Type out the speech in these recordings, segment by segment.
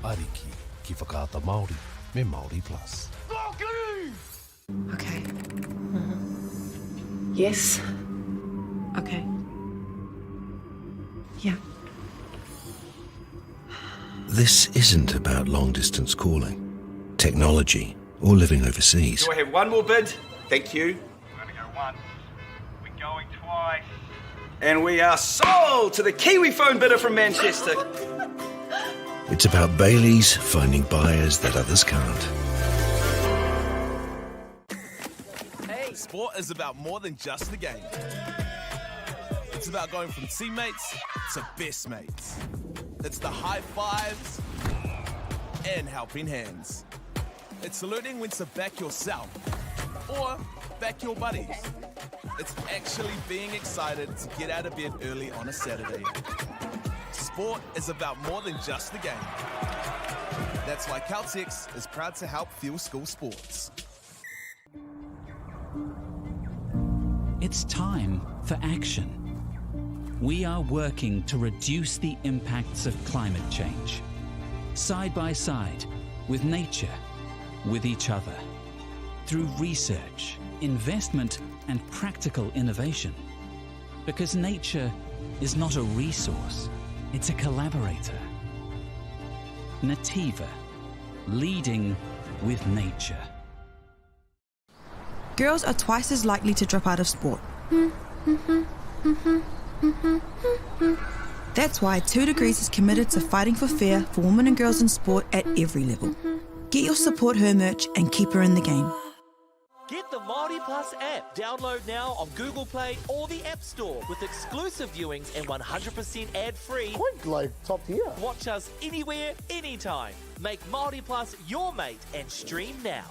Ariki, ki whakaata Māori, me Māori Plus. Okay. Yes. Okay. Yeah. This isn't about long-distance calling, technology, or living overseas. Do I have one more bid? Thank you. We're going to go once. We're going twice. And we are sold to the Kiwi phone bidder from Manchester. It's about Bailey's finding buyers that others can't. Sport is about more than just the game. It's about going from teammates to best mates. It's the high fives and helping hands. It's saluting when to back yourself or back your buddies. It's actually being excited to get out of bed early on a Saturday. Sport is about more than just the game. That's why Caltex is proud to help fuel school sports. It's time for action. We are working to reduce the impacts of climate change, side by side, with nature, with each other, through research, investment, and practical innovation. Because nature is not a resource, it's a collaborator. Nativa, leading with nature. Girls are twice as likely to drop out of sport. That's why 2 Degrees is committed to fighting for fair for women and girls in sport at every level. Get your Support Her merch and keep her in the game. Get the Māori Plus app. Download now on Google Play or the App Store with exclusive viewings and 100% ad-free. Quite like top tier. Watch us anywhere, anytime. Make Māori Plus your mate and stream now.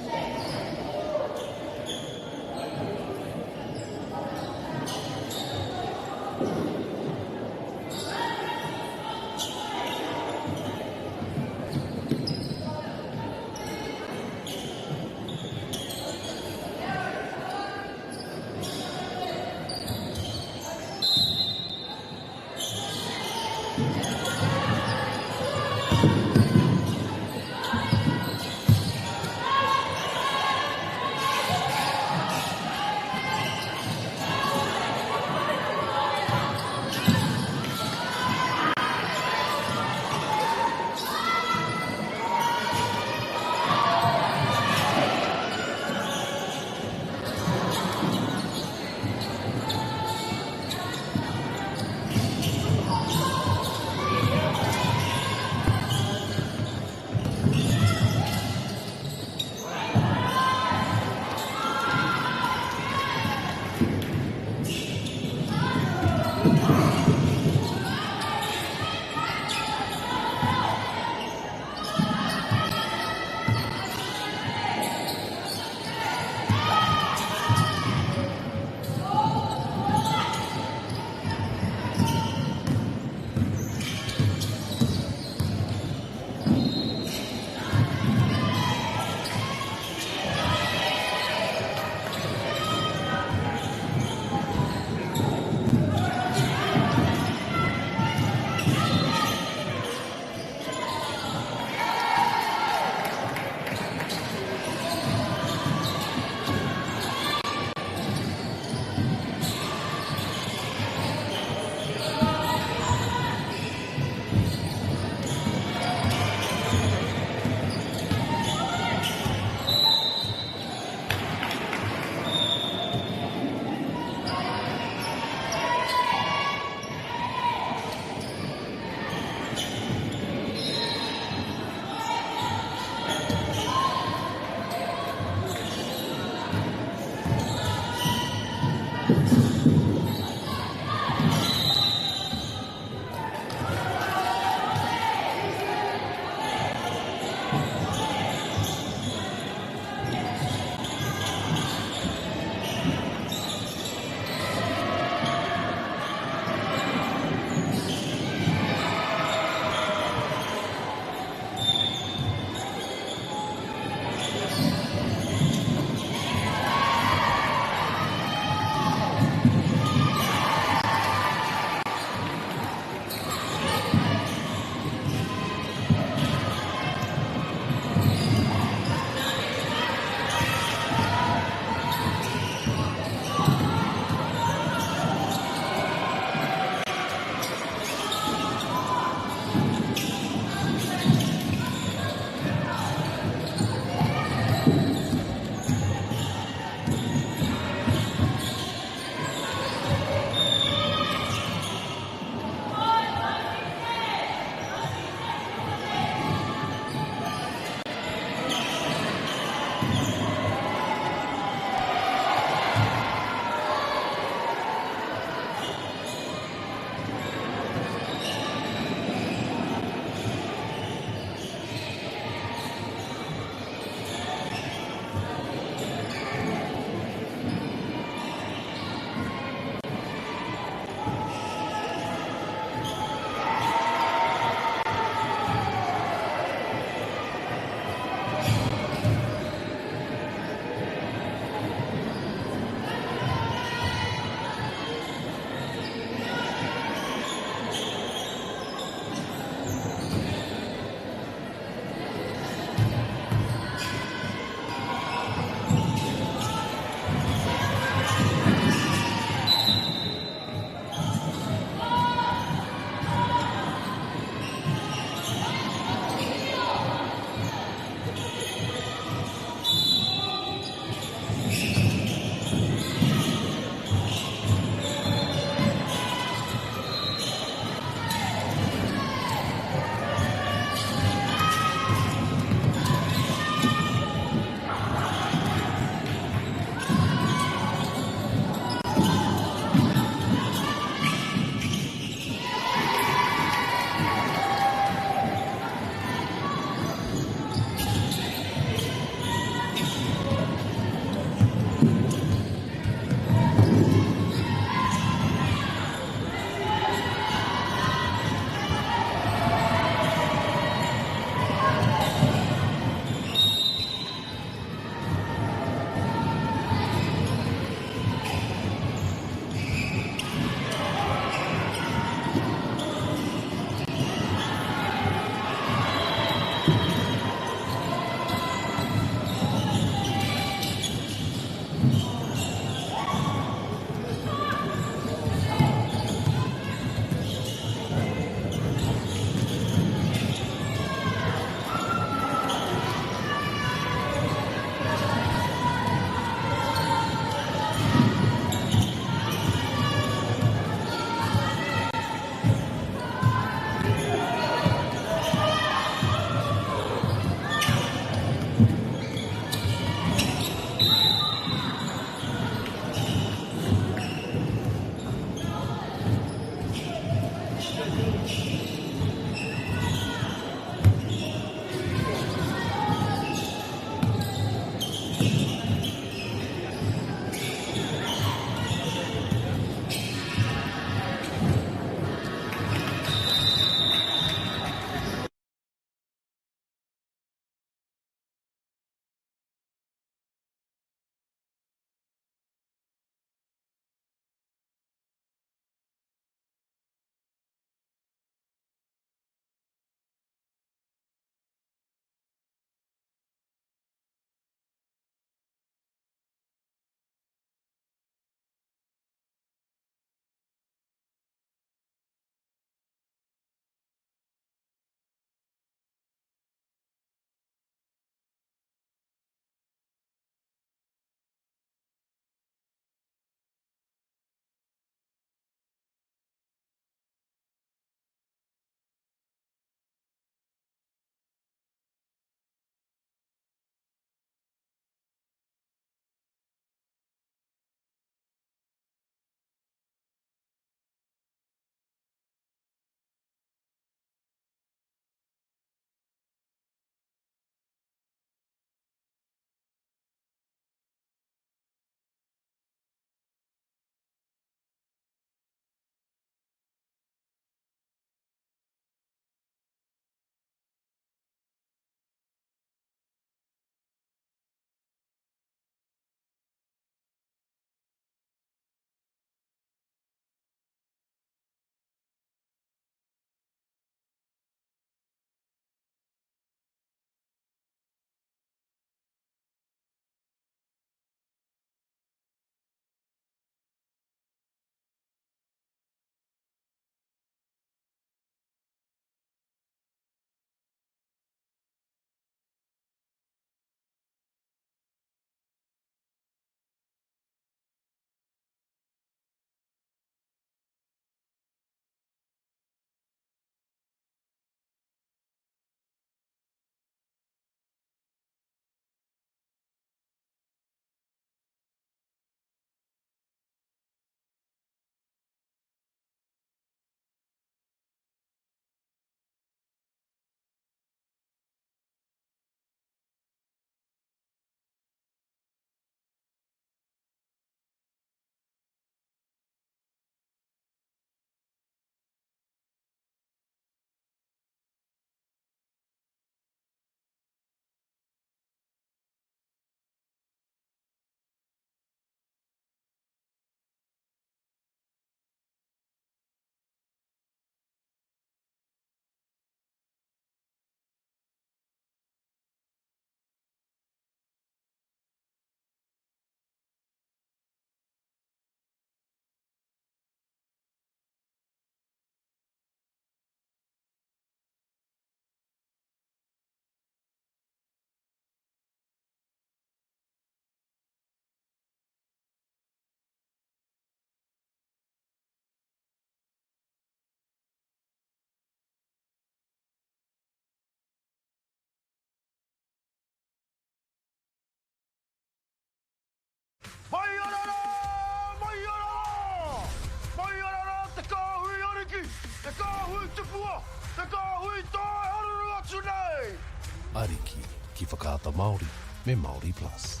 Ariki ki whakaata Māori me Māori Plus.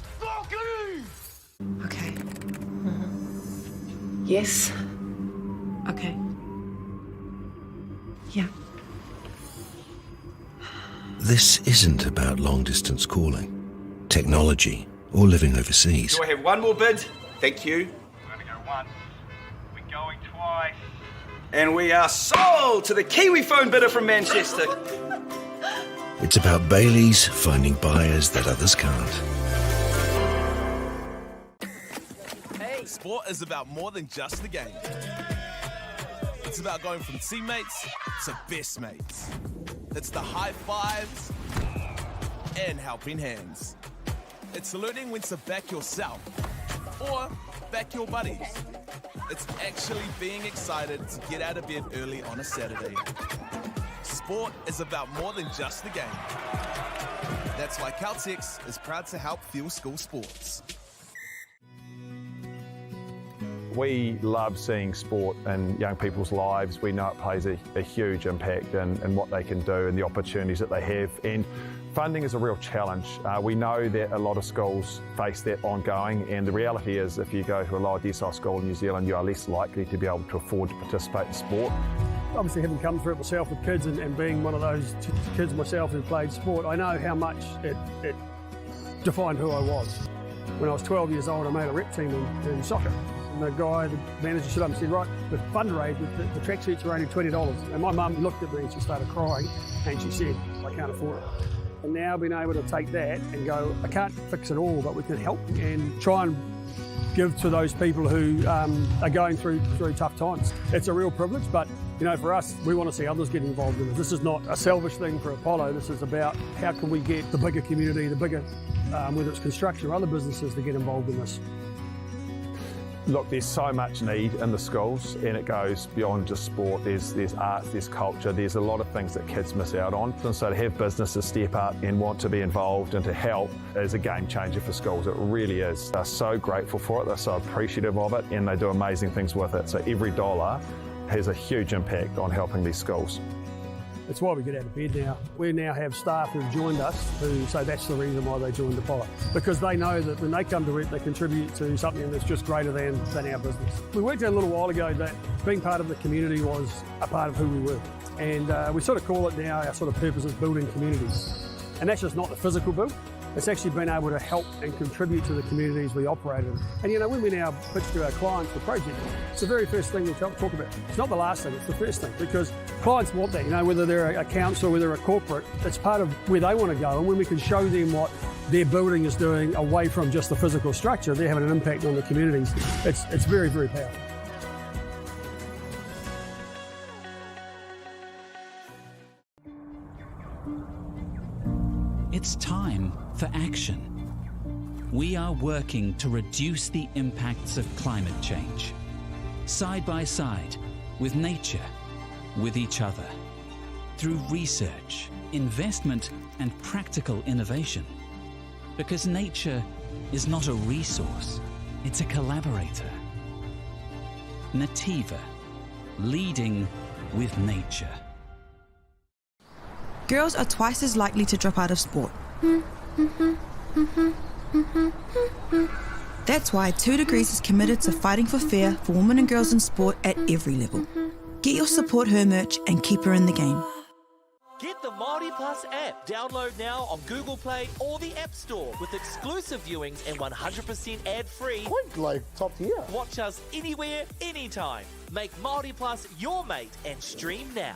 Okay. Yes. Okay. Yeah. This isn't about long-distance calling, technology, or living overseas. Do I have one more bid? Thank you. We're going to go once. We're going twice. And we are sold to the Kiwi phone bidder from Manchester. It's about Bailey's finding buyers that others can't. Sport is about more than just the game. It's about going from teammates to best mates. It's the high fives and helping hands. It's learning when to back yourself or back your buddies. It's actually being excited to get out of bed early on a Saturday. Sport is about more than just the game. That's why Caltex is proud to help fuel school sports. We love seeing sport in young people's lives. We know it plays a huge impact in what they can do and the opportunities that they have. And funding is a real challenge. We know that a lot of schools face that ongoing, and the reality is if you go to a lower decile school in New Zealand, you are less likely to be able to afford to participate in sport. Obviously, having come through it myself with kids and being one of those kids myself who played sport, I know how much it defined who I was. When I was 12 years old, I made a rep team in soccer. And the guy, the manager stood up and said, right, the fundraise, the tracksuits are only $20. And my mum looked at me and she started crying and she said, I can't afford it. And now being able to take that and go, I can't fix it all, but we can help and try and give to those people who are going through tough times. It's a real privilege, but you know, for us, we want to see others get involved in it. This is not a selfish thing for Apollo. This is about how can we get the bigger community, the bigger, whether it's construction or other businesses, to get involved in this. Look, there's so much need in the schools, and it goes beyond just sport. There's arts, there's culture, there's a lot of things that kids miss out on. And so to have businesses step up and want to be involved and to help is a game changer for schools. It really is. They're so grateful for it, they're so appreciative of it, and they do amazing things with it. So every dollar has a huge impact on helping these schools. It's why we get out of bed now. We now have staff who've joined us who say that's the reason why they joined Apollo. Because they know that when they come to it, they contribute to something that's just greater than our business. We worked out a little while ago that being part of the community was a part of who we were. And we sort of call it now, our sort of purpose is building communities. And that's just not the physical build. It's actually been able to help and contribute to the communities we operate in. And you know, when we now pitch to our clients the project, it's the very first thing we talk about. It's not the last thing, it's the first thing, because clients want that, you know, whether they're a council, whether they're a corporate, it's part of where they want to go. And when we can show them what their building is doing away from just the physical structure, they're having an impact on the communities. It's very, very powerful. It's time for action. We are working to reduce the impacts of climate change, side by side, with nature, with each other, through research, investment, and practical innovation. Because nature is not a resource, it's a collaborator. Nativa, leading with nature. Girls are twice as likely to drop out of sport. That's why 2 Degrees is committed to fighting for fair for women and girls in sport at every level. Get your Support Her merch and keep her in the game. Get the Māori Plus app. Download now on Google Play or the App Store with exclusive viewings and 100% ad-free. Quite like top tier. Watch us anywhere, anytime. Make Māori Plus your mate and stream now.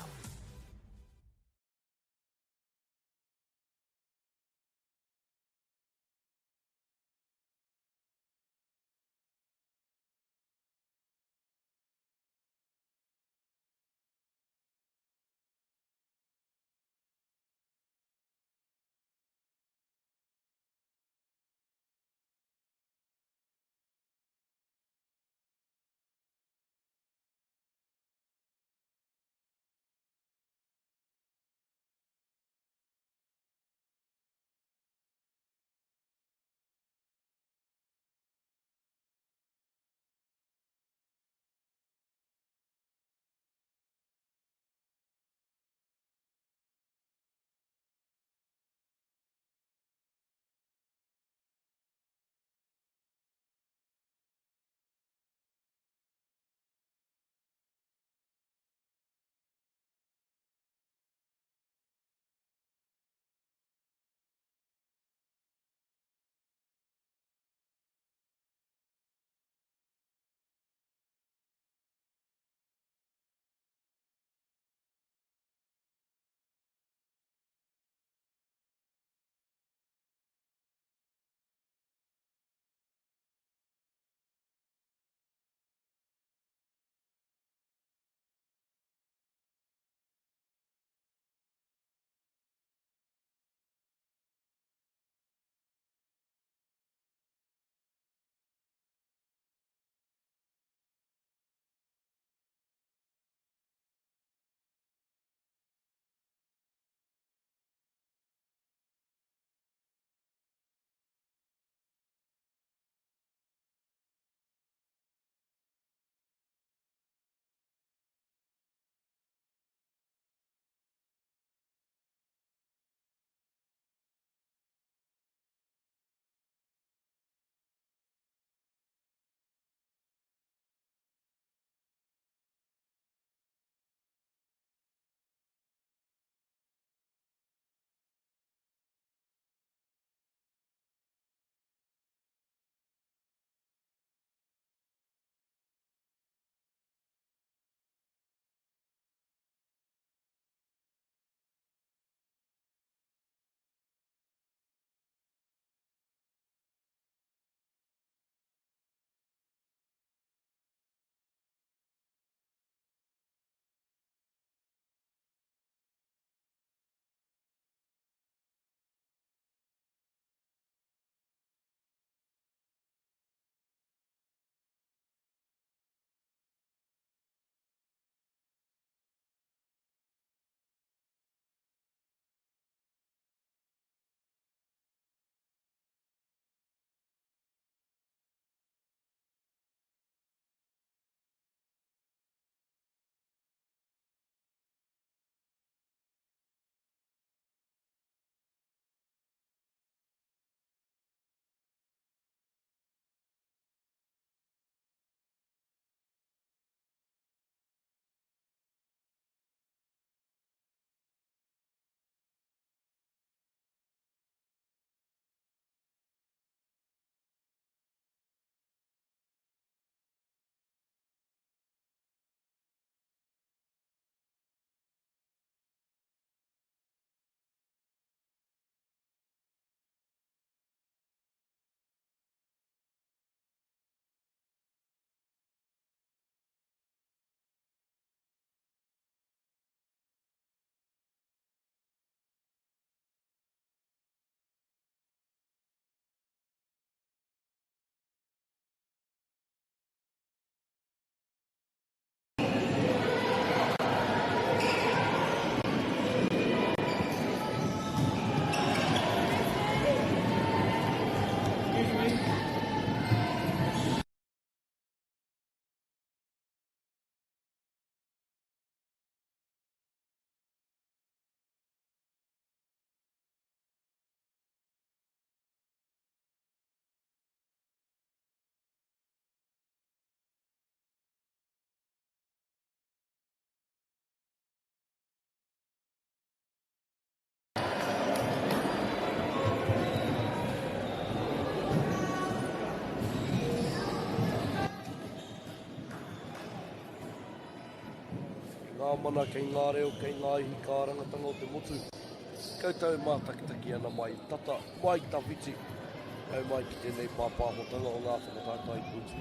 ngā mana kei ngā reo, kei ngā ihi kā rangatanga o te motu. Koutou mā takitaki ana mai tata, mai tawhiti, au mai ki tēnei pāpāhotanga o ngā whakatātai putu.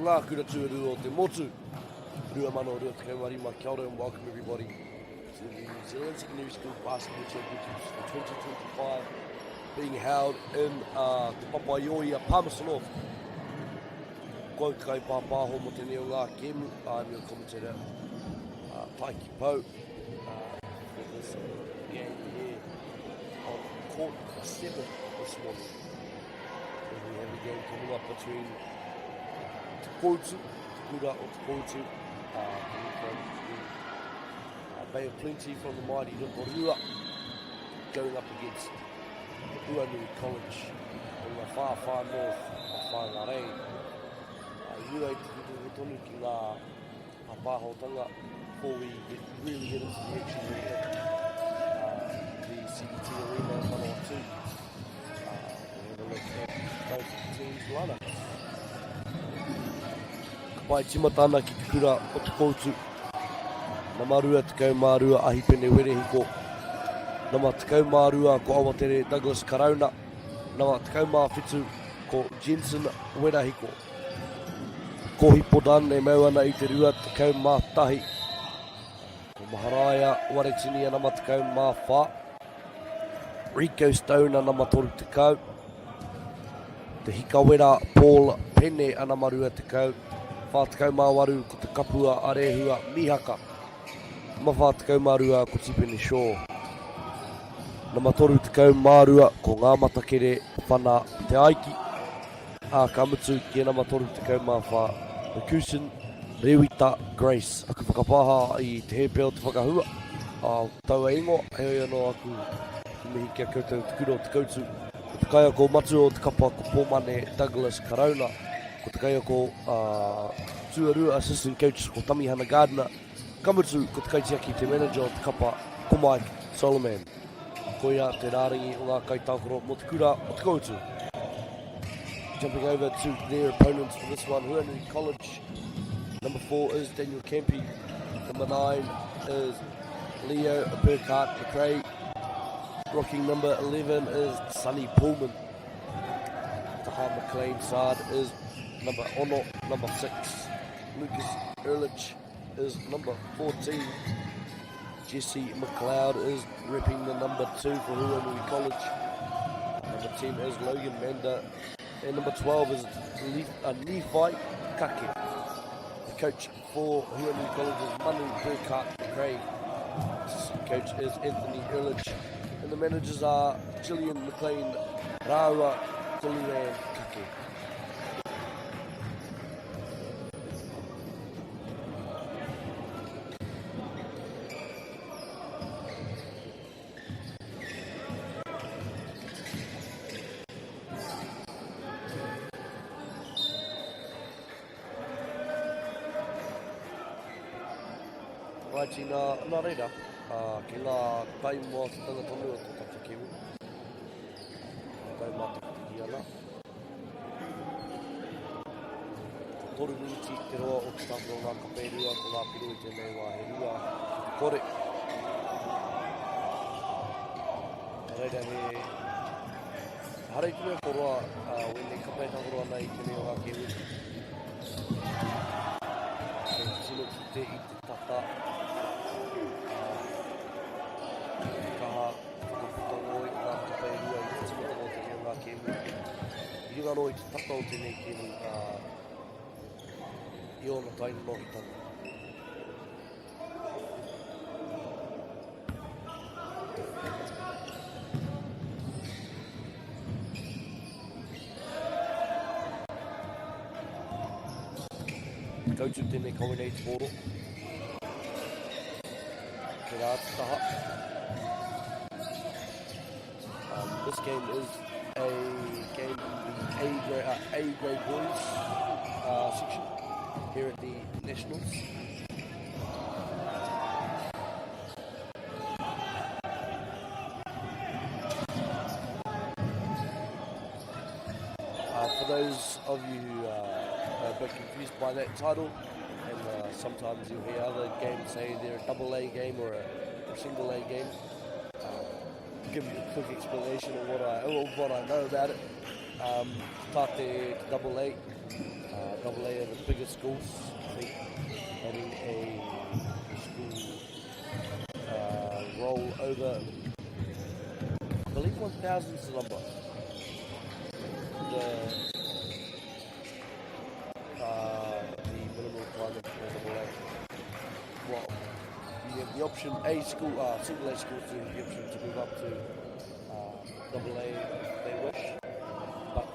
Ngā kura tuaru o te motu, rua mana o rua te kaumarima, kia ora and welcome everybody to the New Zealand Secondary School Basketball Championships for 2025 being held in Te Papaioia, Palmerston North. Ko kai pāpāho mo tēnei o ngā kemu, I'm your commentator, Taiki Pou, for this game here on court 7 this morning. And we have a game coming up between Te Koutu, Te Kura o Te Koutu, coming from the Bay of Plenty from the mighty Rotorua, going up against Uanui College on the far, far north of Whangarei. Rua i te tonu ki ngā pāhotanga before we really get into the action here at the CBT Arena in Manawatu. We'll have a look at both teams lana. Ka pai timatana ki te kura o te koutu. Nā marua te kaumārua ahi pene werehiko. Nā ma te kaumārua ko Awatere Douglas Karauna. Nā ma te kaumāwhitu ko Jensen Werahiko. Ko Hipodan e mau ana I te rua te kaumātahi. Ko Maharaia Waretini ana ma te kaumāwha. Rico Stone ana ma toru te kau. Te Hikawera Paul Pene ana marua te kau. Wha te kaumāwaru ko te kapua arehua Mihaka. Ma wha te kaumārua ko Tipene Shaw. Na matoru te kaumārua ko ngā matakere whana te aiki. Ka mutu ki ena matoru te kaumāwha. Kusin Rewita Grace. Aku whakapaha I te hepeo te whakahua. Taua ingo, heo anō aku ki mihi kia koutou te kura o te koutu. Ko te kaia ko matu o te kapa ko Pōmane Douglas Karauna. Ko te kaia ko Tuarua Assistant Coach ko Tamihana Gardner. Kamutu ko te kaitiaki te manager o te kapa ko Mike Solomon. Ko ia te rāringi o ngā kaitahoro mo te kura o te koutu. Jumping over to their opponents for this one, Huanui College. Number 4 is Daniel Kempe. Number 9 is Leo Burkhart McRae. Rocking number 11 is Sonny Pullman. The Hard McLean side is number Ono, number 6. Lucas Ehrlich is number 14. Jesse McLeod is repping the number 2 for Huanui College. Number 10 is Logan Manda. And number 12 is Nephi Kake. The coach for Huanui College is Manu Burkhart McRae. The coach is Anthony Ehrlich. And the managers are Gillian McLean, Raua, Kulian Kake. Raiti nā reira, ki ngā taimua te tangatonu o te tatakimu. Taimua te kutiki ana. Toru miniti te roa o te tāpura o ngā kapērua, ko ngā piru I tēnei wā he rua, ki te kore. Reira he harei tūia ko roa, wene kapē tāpura ana I tēnei o ngā kewi. Tino ki te I te tata. I runga no I te tata o tēnei kēmu I ona taina no I tanga. Koutu tēnei Coronate Poro. Te rā te taha. This game is a game in the A-grade boys section here at the Nationals. For those of you who are a bit confused by that title, and sometimes you'll hear other games say they're a double A game or a single A game. Give you a quick explanation of what I know about it. Tate double A. Double A are the biggest schools. I think having a school roll over, I believe 1,000 is the number. The minimum requirement for double A. Well, you have the option, single A schools do have the option to move up to double A if they wish. But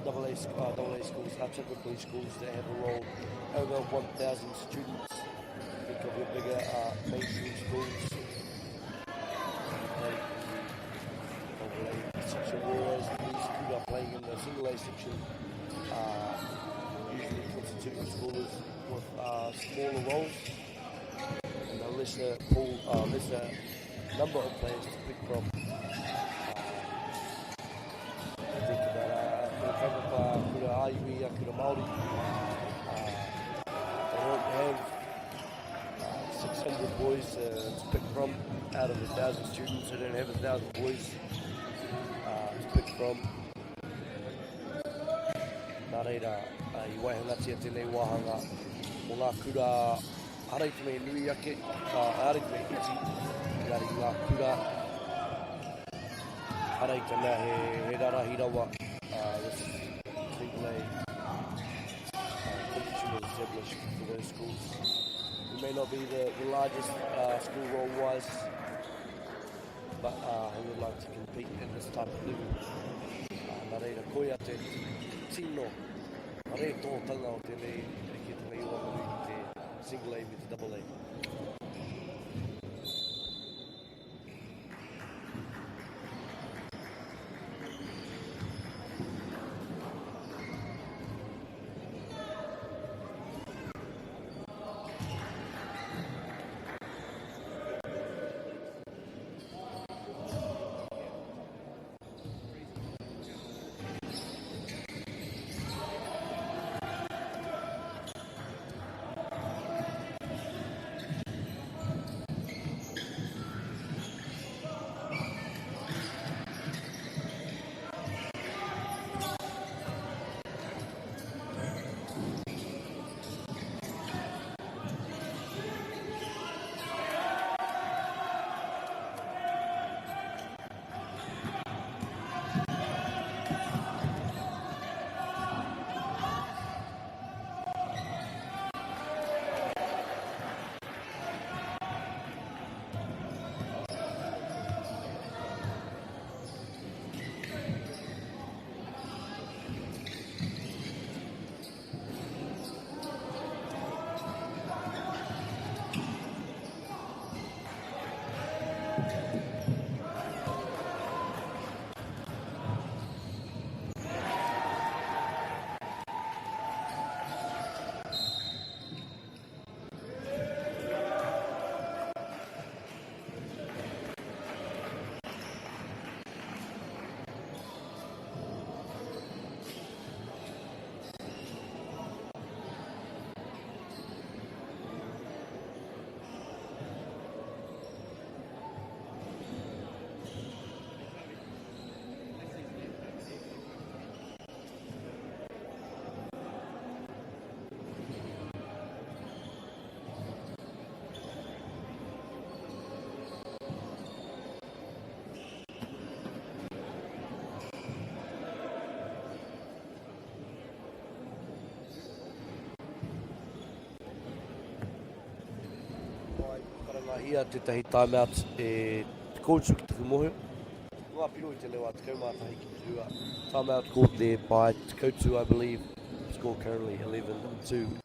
double A schools are typically schools that have a roll over 1,000 students. Think of your bigger mainstream schools. Double A section, whereas these who are playing in the single A section usually constitute schoolers with smaller roles and a lesser number of players to pick from. Think about kura Aiwi, kura Māori. They don't have 600 boys to pick from out of 1,000 students. They don't have 1,000 boys to pick from. Nā reira, I waihangatia tēnei wāhanga o ngā kura areitme nui ake, areitme iti, ngari ngā kura areitana he rarahi rawa. This single A competition was established for those schools. We may not be the largest school roll-wise, but we would like to compete at this type of level. Nā reira, koia te tino, re tōtanga o tēnei, ki tēnei wakaru i te single A me te double A. Ia tētahi timeout e te kōtsu ki te kumohio. Ngā piro I te lewa te kaumātahi ki te rua. Timeout called there by Te Koutu, I believe. Score currently 11-2.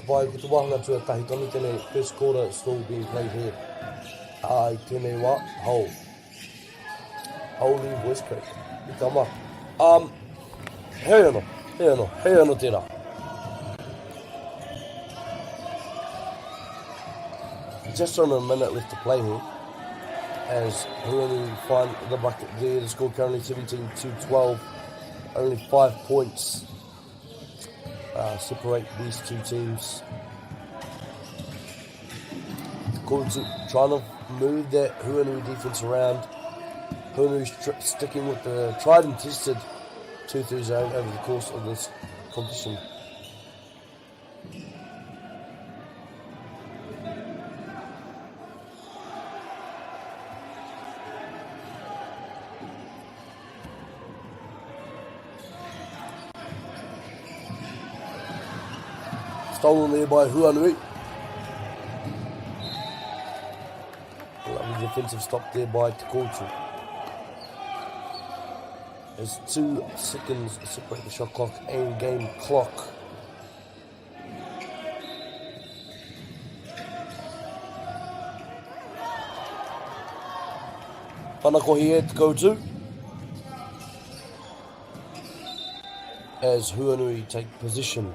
pai ki tu wahanga tuatahi tonu tēnei first quarter still being played here. I tēnei wā, Holy Voice Coach. I kama. Hei anō tērā. Just on a minute left to play here. As Huanu find the bucket there, the score currently 17-12. Only 5 points separate these two teams. Korutu trying to move that Huanu defense around. Huanu sticking with the tried and tested 2-3 zone over the course of this competition. Stolen there by Huanui. Lovely defensive stop there by Te Korutu. There's 2 seconds separate the shot clock and game clock. Whanakohi e Te Korutu. As Huanui take position.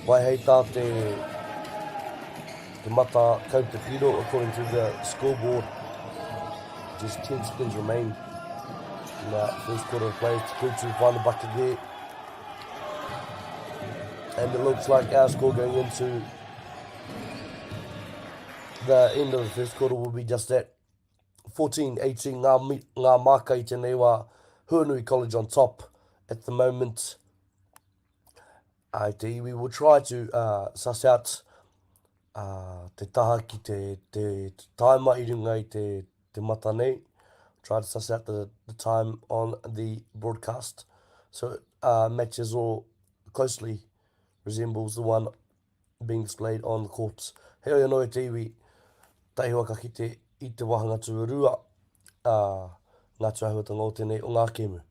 Wai hei tā te mata kau te piro according to the scoreboard. Just 10 seconds remain in that first quarter of play. Te Korutu find the bucket there. And it looks like our score going into the end of the first quarter will be just that. 14-18 ngā maka I tēnei wā Huanui College on top at the moment. We will try to suss out te taha ki te taima I runga I te mata nei. Try to suss out the time on the broadcast. So matches all closely resembles the one being displayed on the courts. Heo anō e te iwi, tahi waka ki te I te wahanga tuarua. Ngā tuahuatanga o tēnei o ngā kēmu.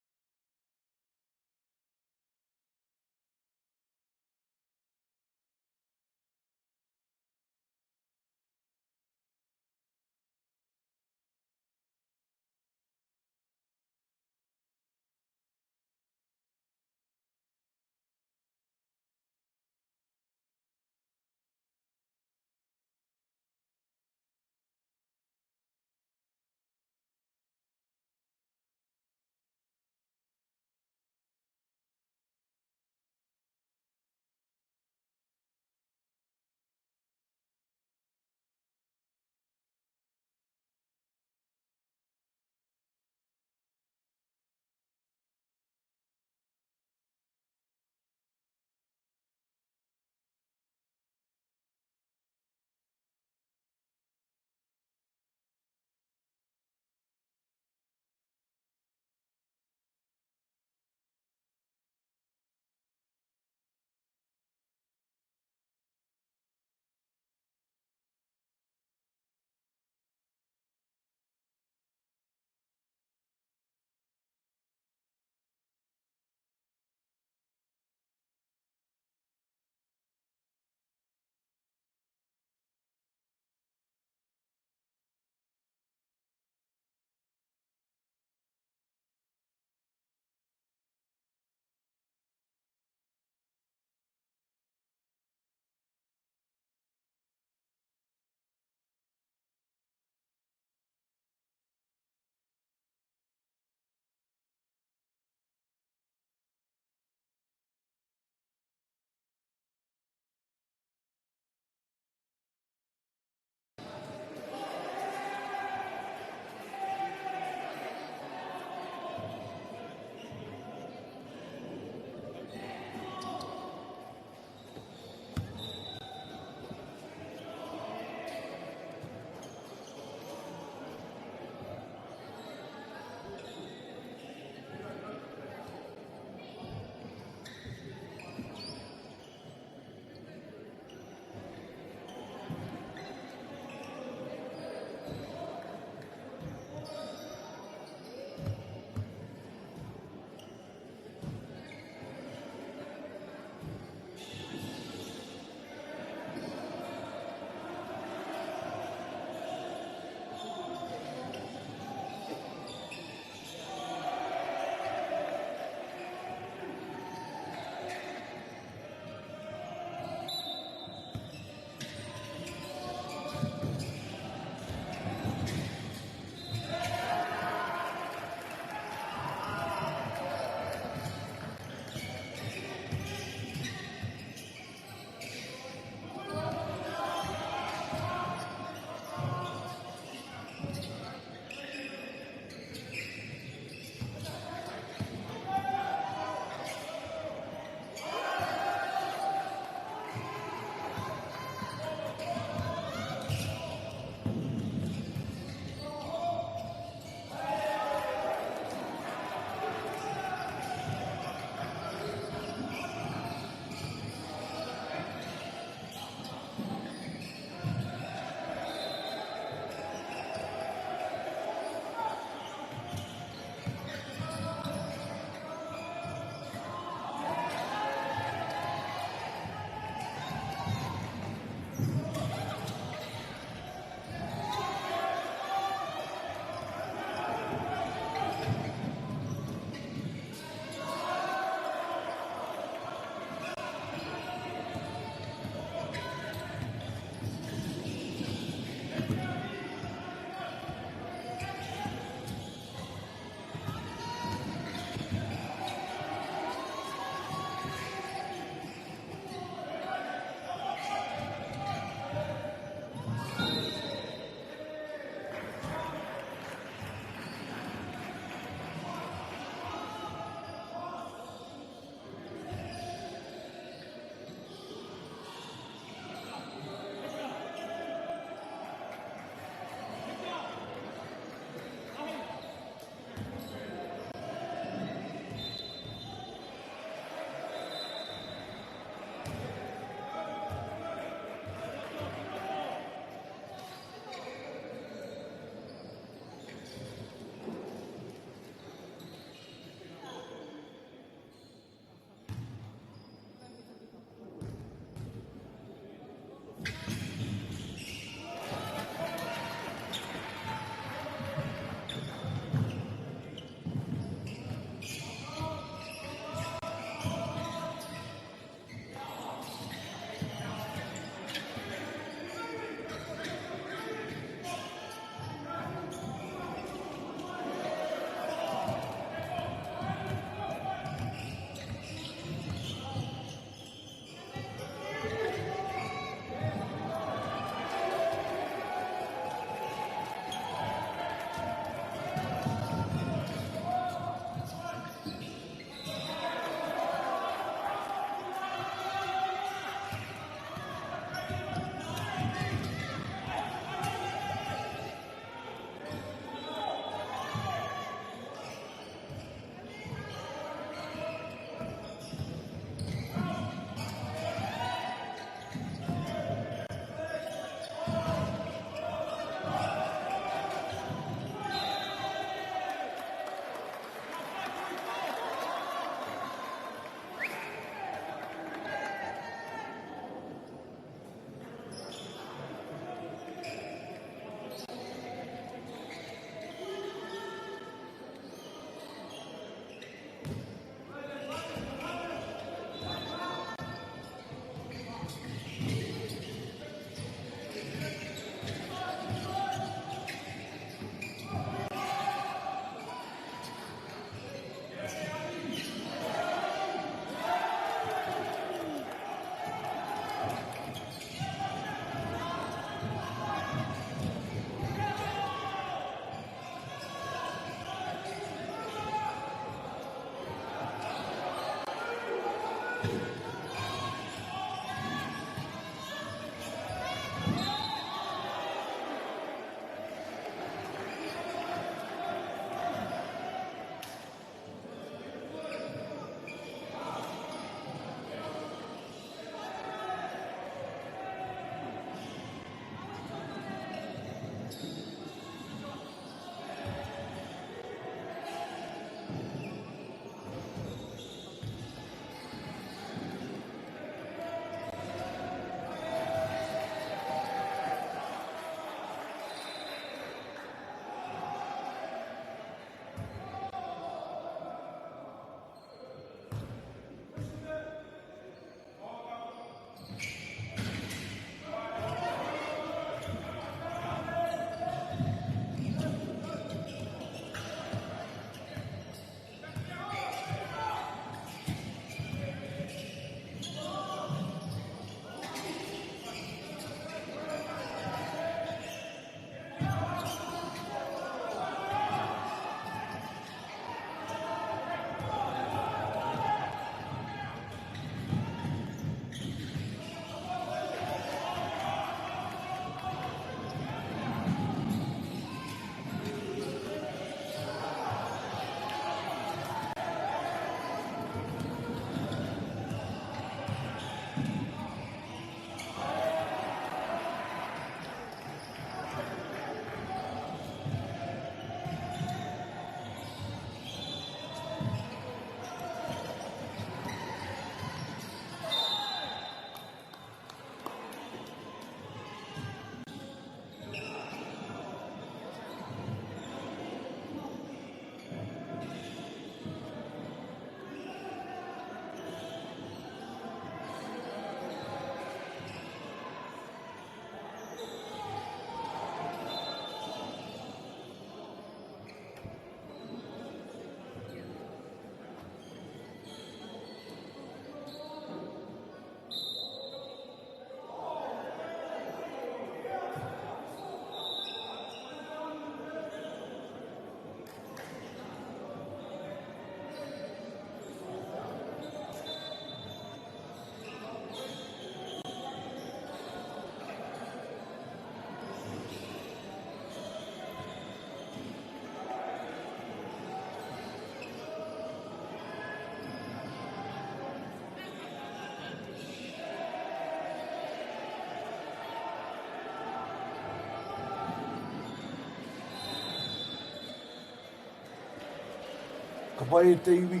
Ka pai e te iwi.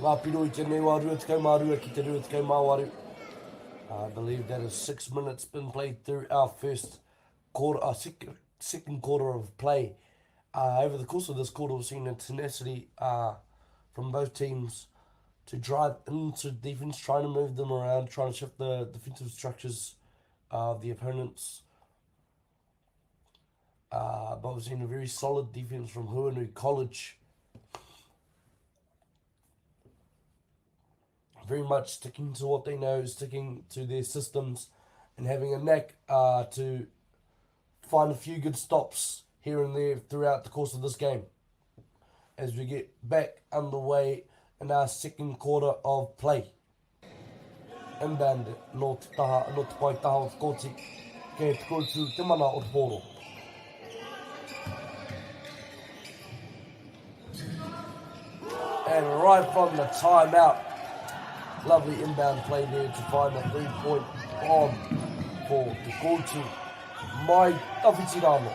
Ngā piro I tēnei wā rua tekau mā rua ki te rua tekau mā waru. I believe that is 6 minutes been played through our first quarter, second quarter of play. Over the course of this quarter, we've seen a tenacity from both teams to drive into defense, trying to move them around, trying to shift the defensive structures of the opponents. But we've seen a very solid defense from Huanu College. Very much sticking to what they know, sticking to their systems, and having a knack to find a few good stops here and there throughout the course of this game. As we get back underway in our second quarter of play. Inbound no te taha, no te pai taha o te koti, kei te koutu te mana o te poro. And right from the timeout, lovely inbound play there to find a 3-point bomb for Te Koutu. Mai Tawhitirano.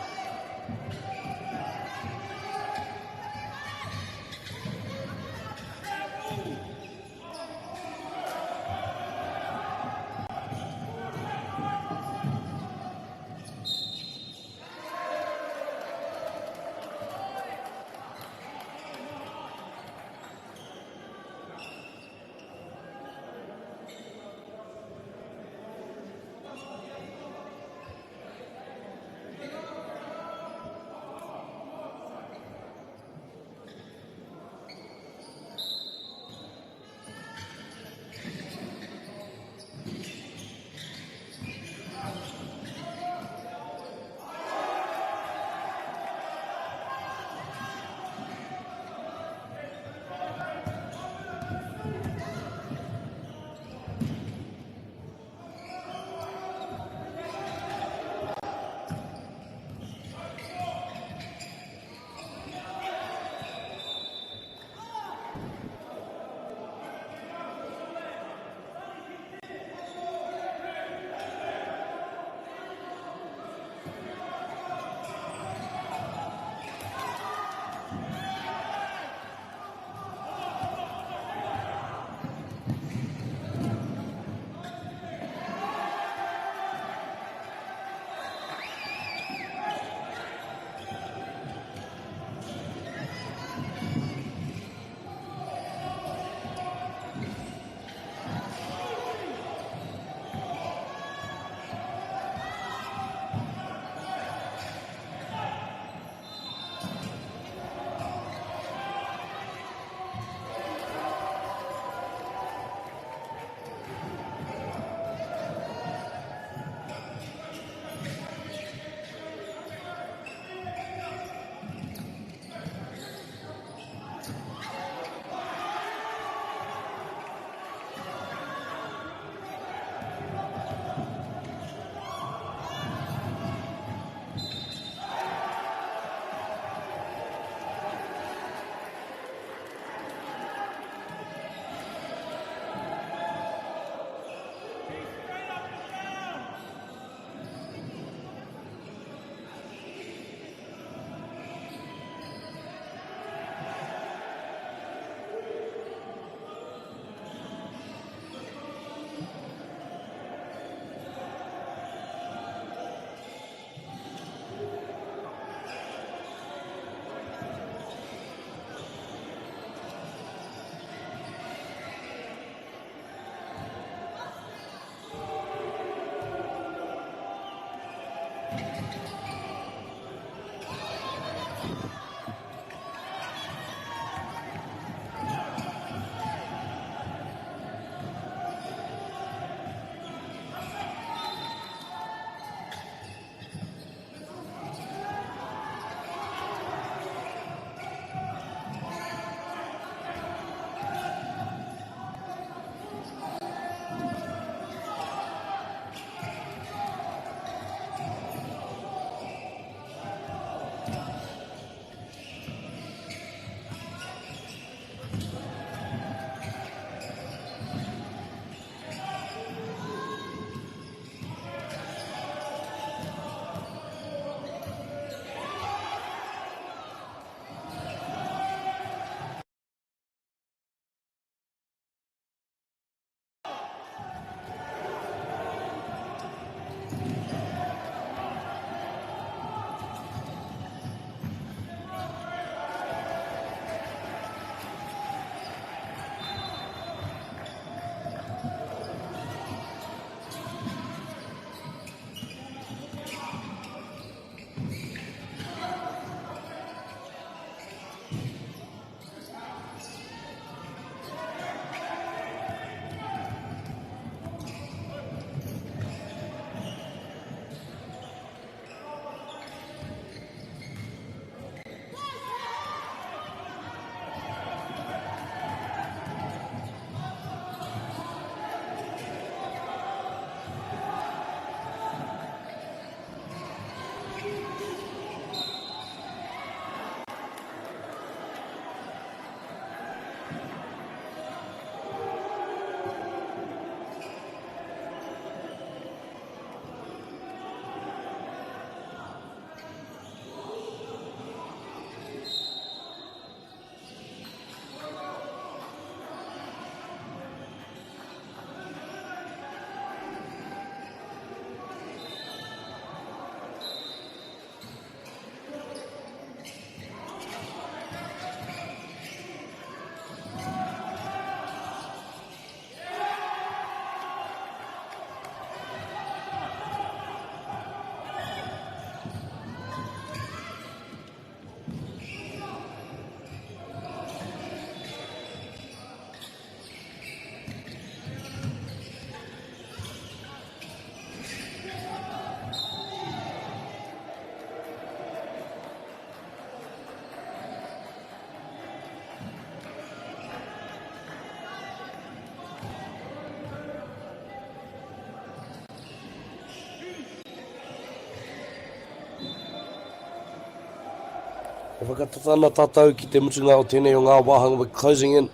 E whakatatana tātou ki te mutunga o tēnei o ngā wāhanga. We're closing in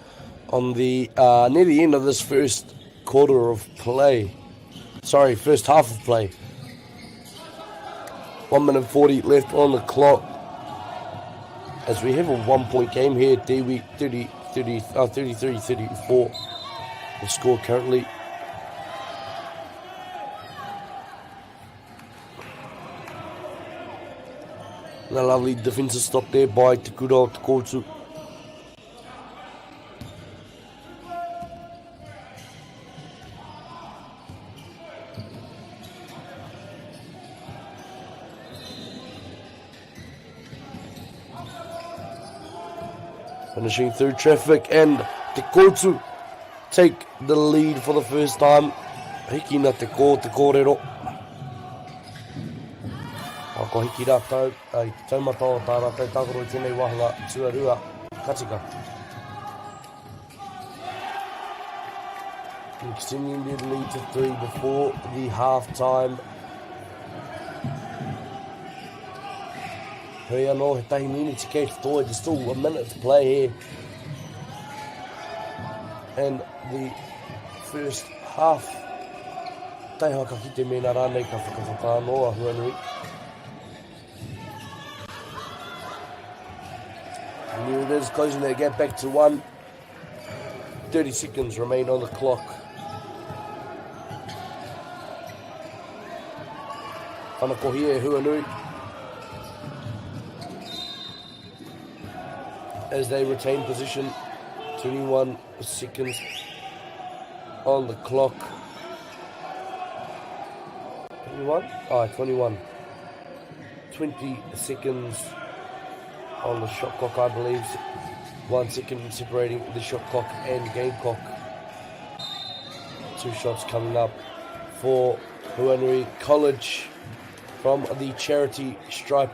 on the near the end of this first quarter of play. Sorry, first half of play. 1 minute 40 left on the clock. As we have a 1 point game here, Dewey 33-34. The score currently. A lovely defensive stop there by Te Kura Te Kotu. Finishing through traffic, and Te Kotu take the lead for the first time. Hiki na te kōrero. Ko hiki rātou, ai te taumata o tā rātou tākoro I tēnei wahanga tuarua katika. And continuing their lead to 3 before the half-time. Hei anō, he tahi nini te kei toi, there's still a minute to play here. And the first half, tahi haka ki te mena rānei ka whakawhakanoa Huanui. And here it is, closing their gap back to 1. 30 seconds remain on the clock. Whanako here, Huanui. As they retain position, 21 seconds on the clock. 21? 21. 20 seconds on the shot clock, I believe. 1 second separating the shot clock and game clock. 2 shots coming up for Huanui College from the charity stripe.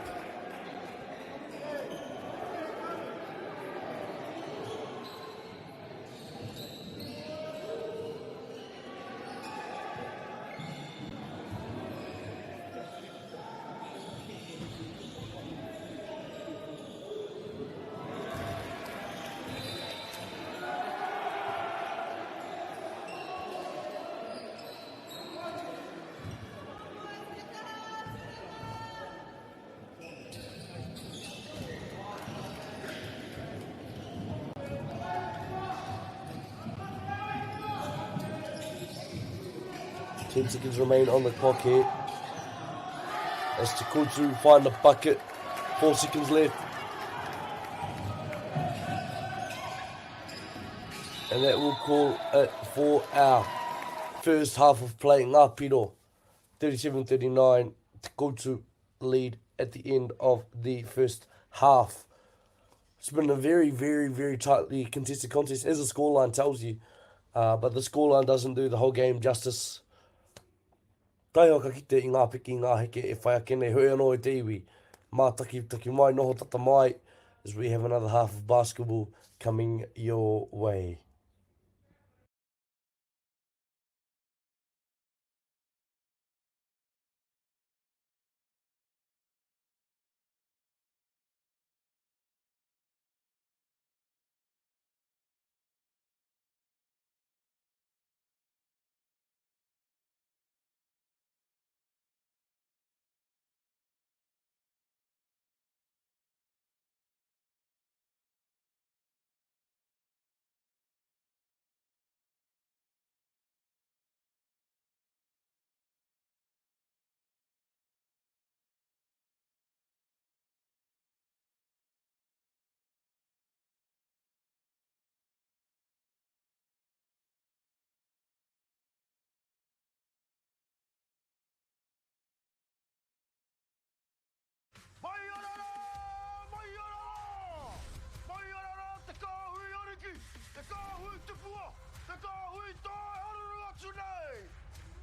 Ten seconds remain on the clock here. As Te Kotu find the bucket. 4 seconds left. And that will call it for our first half of play. Ngā Piro, 37-39. Te Kotu lead at the end of the first half. It's been a very, very, very tightly contested contest, as the scoreline tells you. But the scoreline doesn't do the whole game justice. Tai hoka ki te I ngā piki ngā heke e whai akene hui anō I te iwi. Mā taki mai, noho tata mai, as we have another half of basketball coming your way.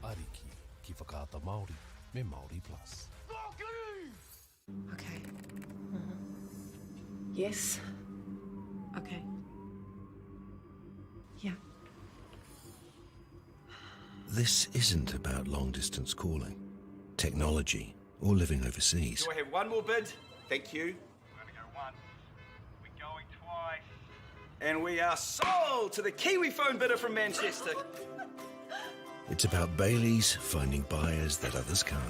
Ariki ki whakaata Māori me Māori Plus. Okay. Yes. Okay. Yeah. This isn't about long-distance calling, technology, or living overseas. Do I have one more bid? Thank you. We're going to go once. And we are sold to the Kiwi phone bidder from Manchester. It's about Bailey's finding buyers that others can't.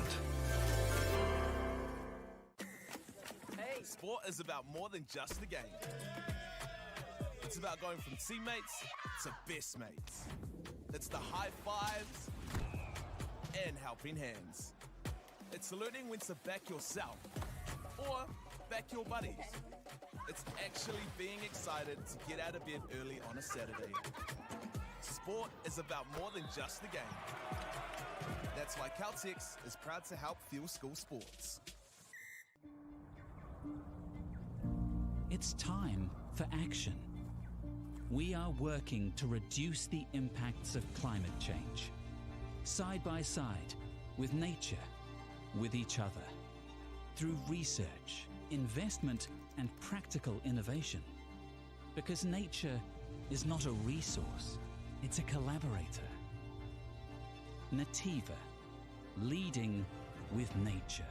Sport is about more than just the game. It's about going from teammates to best mates. It's the high fives and helping hands. It's learning when to back yourself or back your buddies. It's actually being excited to get out of bed early on a Saturday. Sport is about more than just the game. That's why Caltex is proud to help fuel school sports. It's time for action. We are working to reduce the impacts of climate change, side by side, with nature, with each other, through research, investment, and practical innovation. Because nature is not a resource, it's a collaborator. Nativa, leading with nature.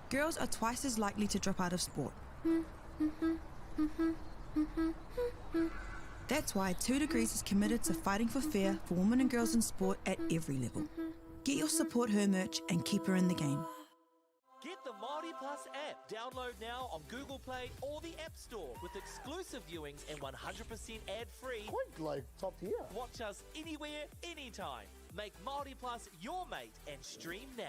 Girls are twice as likely to drop out of sport. That's why 2 Degrees is committed to fighting for fair for women and girls in sport at every level. Get your Support Her merch and keep her in the game. Get the Māori Plus app. Download now on Google Play or the App Store with exclusive viewings and 100% ad-free. Quite like top tier. Watch us anywhere, anytime. Make Māori Plus your mate and stream now.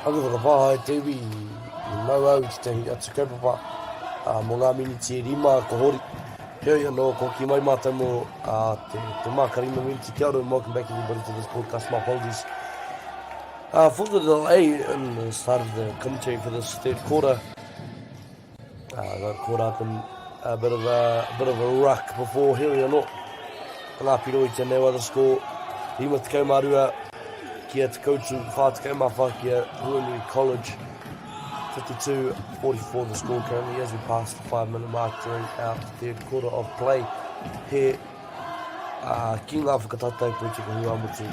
Anga whakapāha e tewi I mau au ki tehi atu kaupapa mō ngā miniti e 5 ko hori. Heo no, ko ki mai mātou mō te mākarima miniti. Kia ora and welcome back everybody to this podcast. My apologies for the delay in the start of the commentary for this third quarter. Got caught up in a bit of a ruck before here no. Ngā piro I te neu the score. 5 tekau marua kia te koutu 4 tekau mawhakia Ruanui College. 52-44 the score currently as we pass the 5-minute mark during our third quarter of play here ki ngā whakatatau Poitika Huamutu.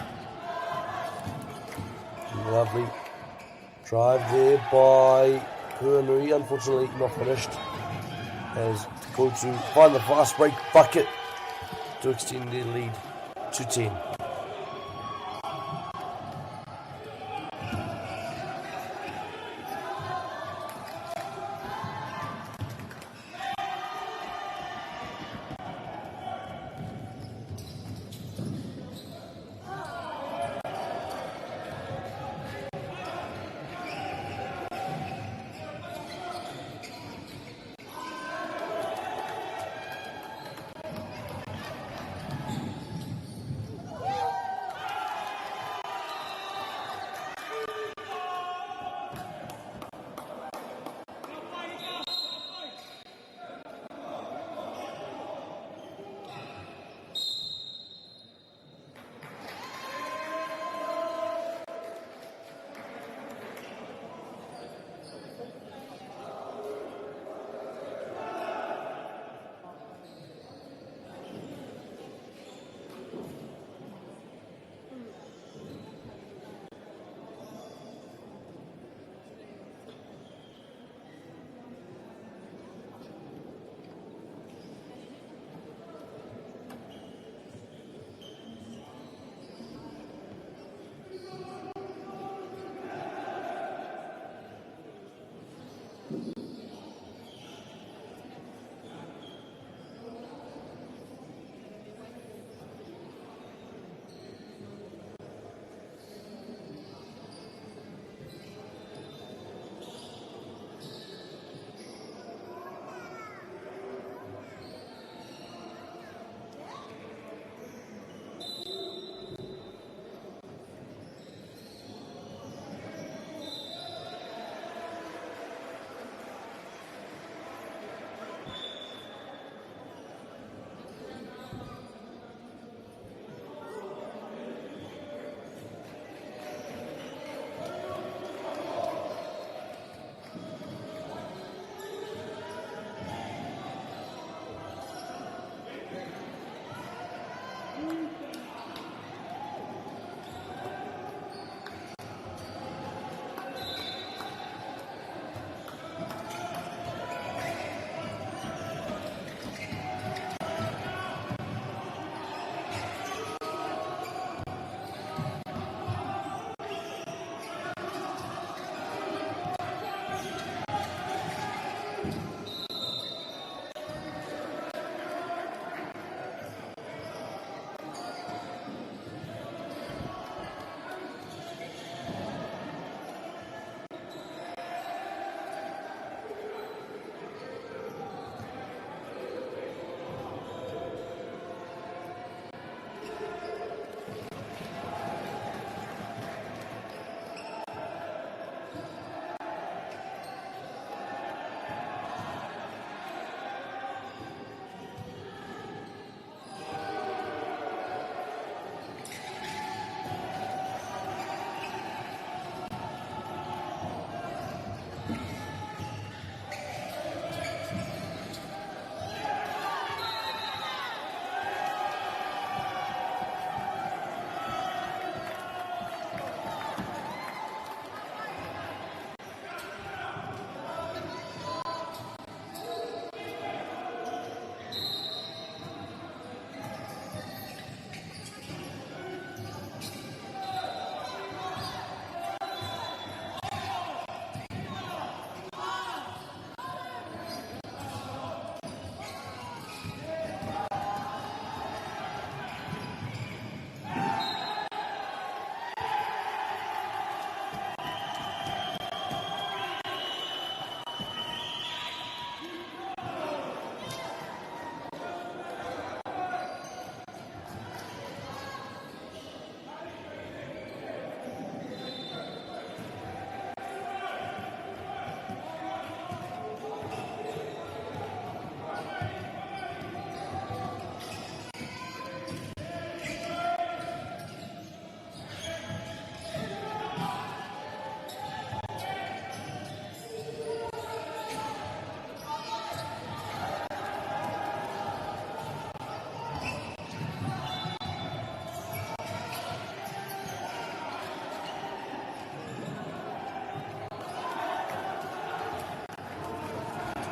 Lovely drive there by Ruanui, unfortunately not finished as Koutu find the fast break bucket to extend their lead to 10.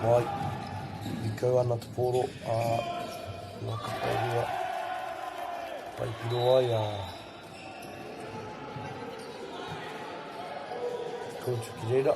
Mai, I kau ana te poro, ngā kataurua, pai piro ai Coach ki reira.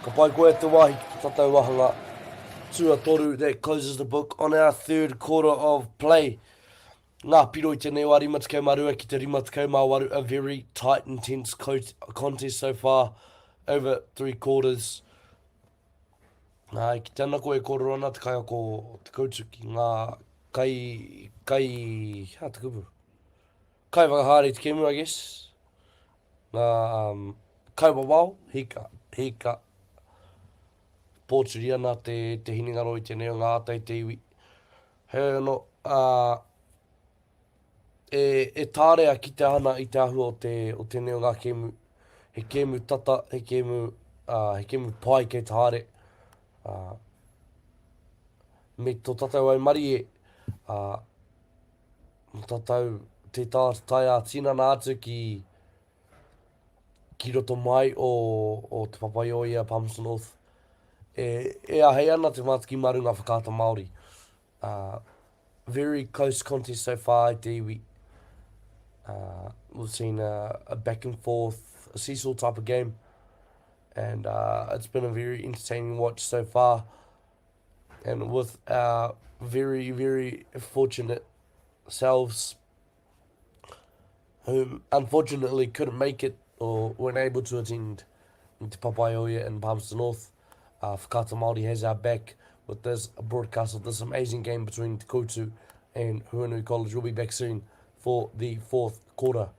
Ka pai koe te wahi ki te tatau wahanga tua toru that closes the book on our third quarter of play. Ngā piro I te neo a rima tekau marua ki te rima tekau mawaru, a very tight, intense contest so far, over 3 quarters. Ki tēnā koe koro ana te kai ako te koutu ki ngā kai te kupu. Kai whakahare te kemu, I guess. Ngā kai wawao, hika. Pōturi ana te hiningaro I te neo ngā atai te iwi. Hei no, e tārea ki te ana I te ahu o te neo ngā kemu. He kemu tata, he kemu pai kei te haere. Me tō tatau au mari tatau te tai a tinana atu ki roto mai o te Papaioia Palmerston North. E ahei ana te mātiki maru ngā whakaata Māori. Very close contest so far I te iwi. We've seen a back and forth, a seesaw type of game. And it's been a very entertaining watch so far. And with our very, very fortunate selves, who unfortunately couldn't make it or weren't able to attend Te Papaioia and Palmerston North, Whakaata Māori has our back with this broadcast of this amazing game between Te Koutu and Huanui College. We'll be back soon for the 4th quarter.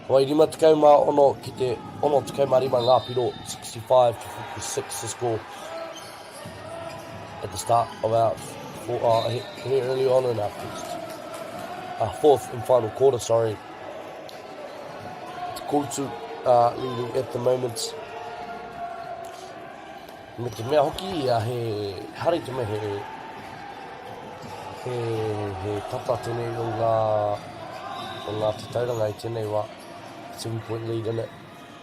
Wai rima tekau mā ono ki te ono tekau mā rima ngā piro 65 to 56 the score at the start of our here early on in our fourth and final quarter, sorry. Te Kultu leading at the moment. Me te mea hoki ia he hari te me he tata tēnei o ngā te tauranga I tēnei wā 7-point lead in it.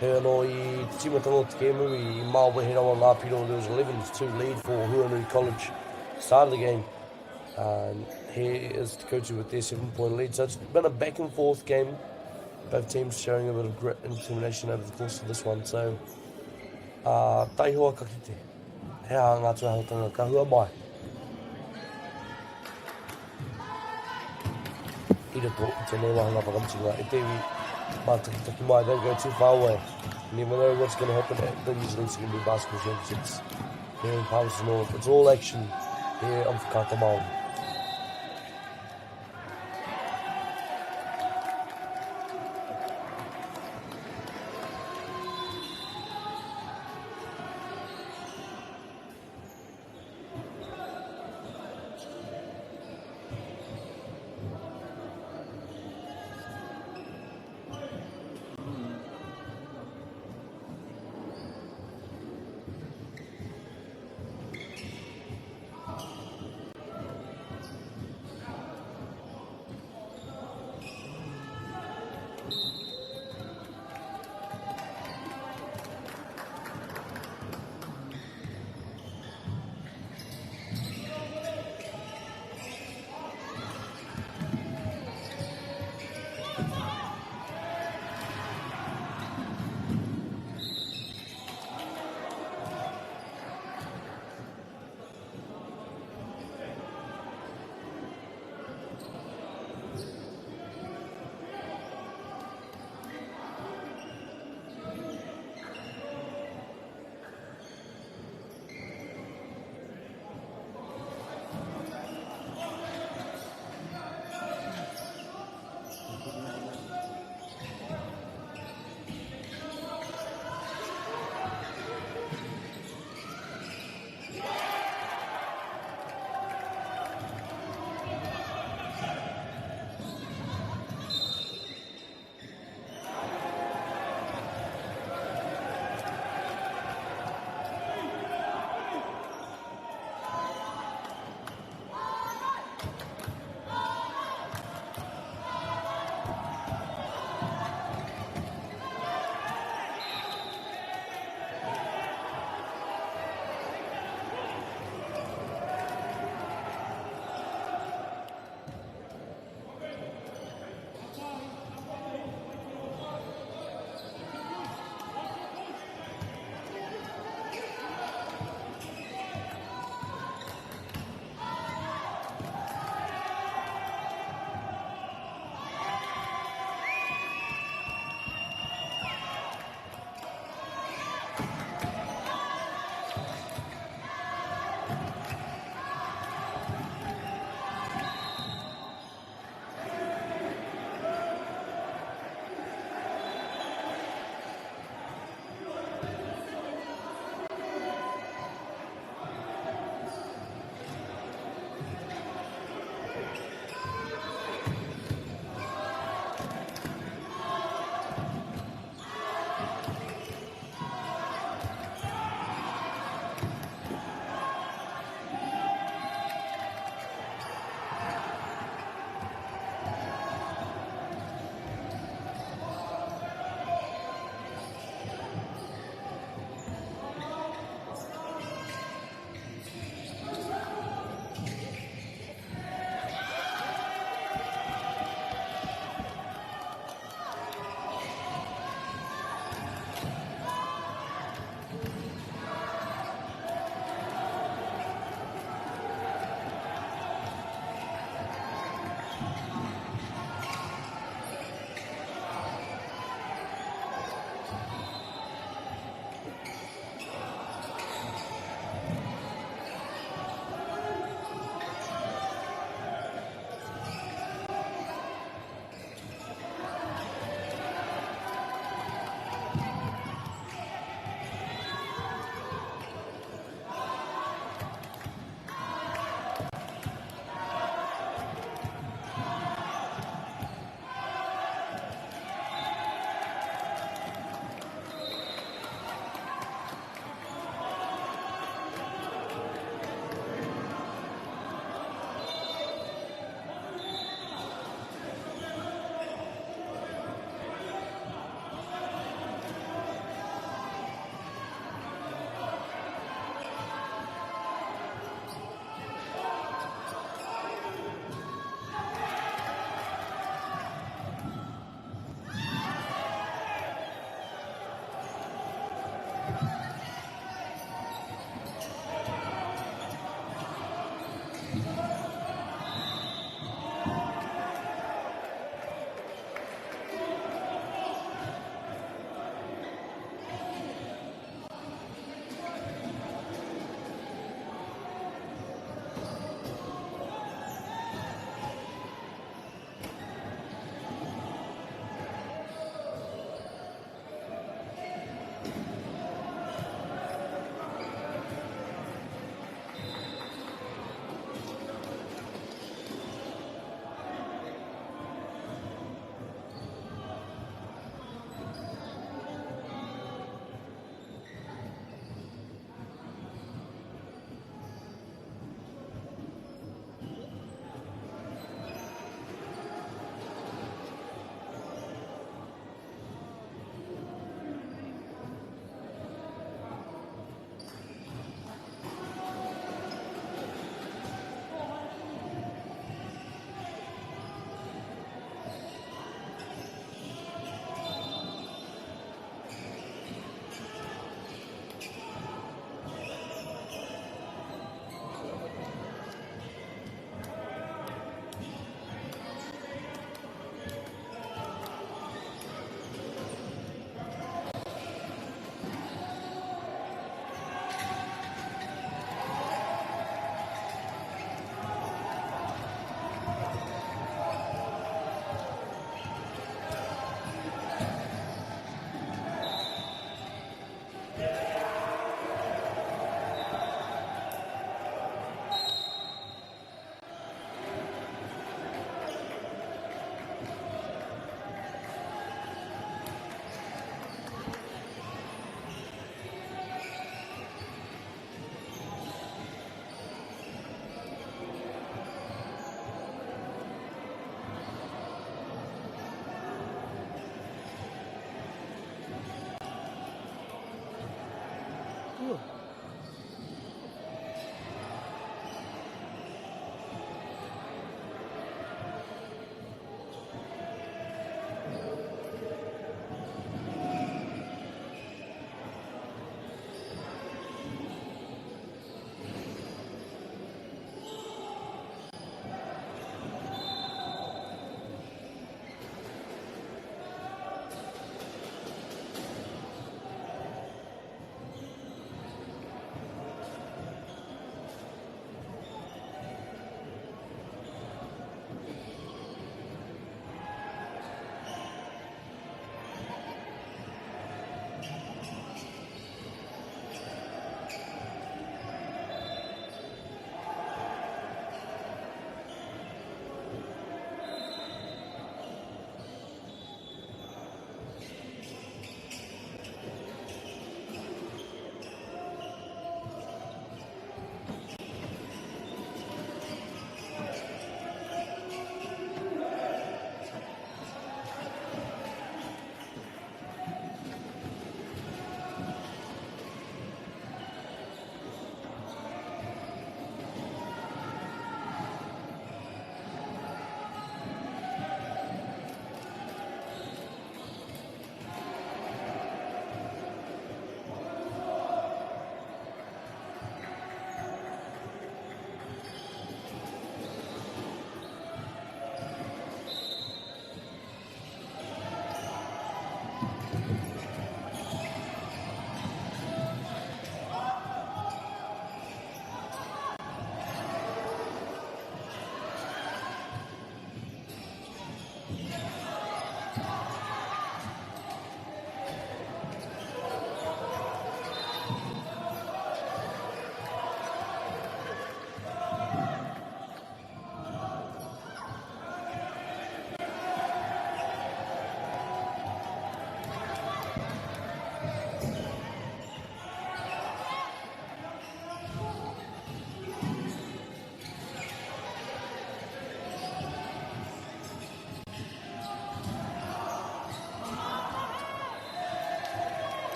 He anō I timatanga te kēmu I Māwehe rawa ngā piro, there was 11-2 lead for Huanui College. Started the game. Here is Te Kotu with their 7-point lead. So it's been a back and forth game. Both teams showing a bit of grit and determination over the course of this one. So, tai hoa ka kite. Hea ngā tuahotanga ka hua mai. Ira tō, tēnei wahanga whakamutinga. E tewi, mātakitaki mai, don't go too far away. You never know what's going to happen at the New Zealand Secondary Basketball Championships here in Palmerston North. It's all action here on Whakata Māori.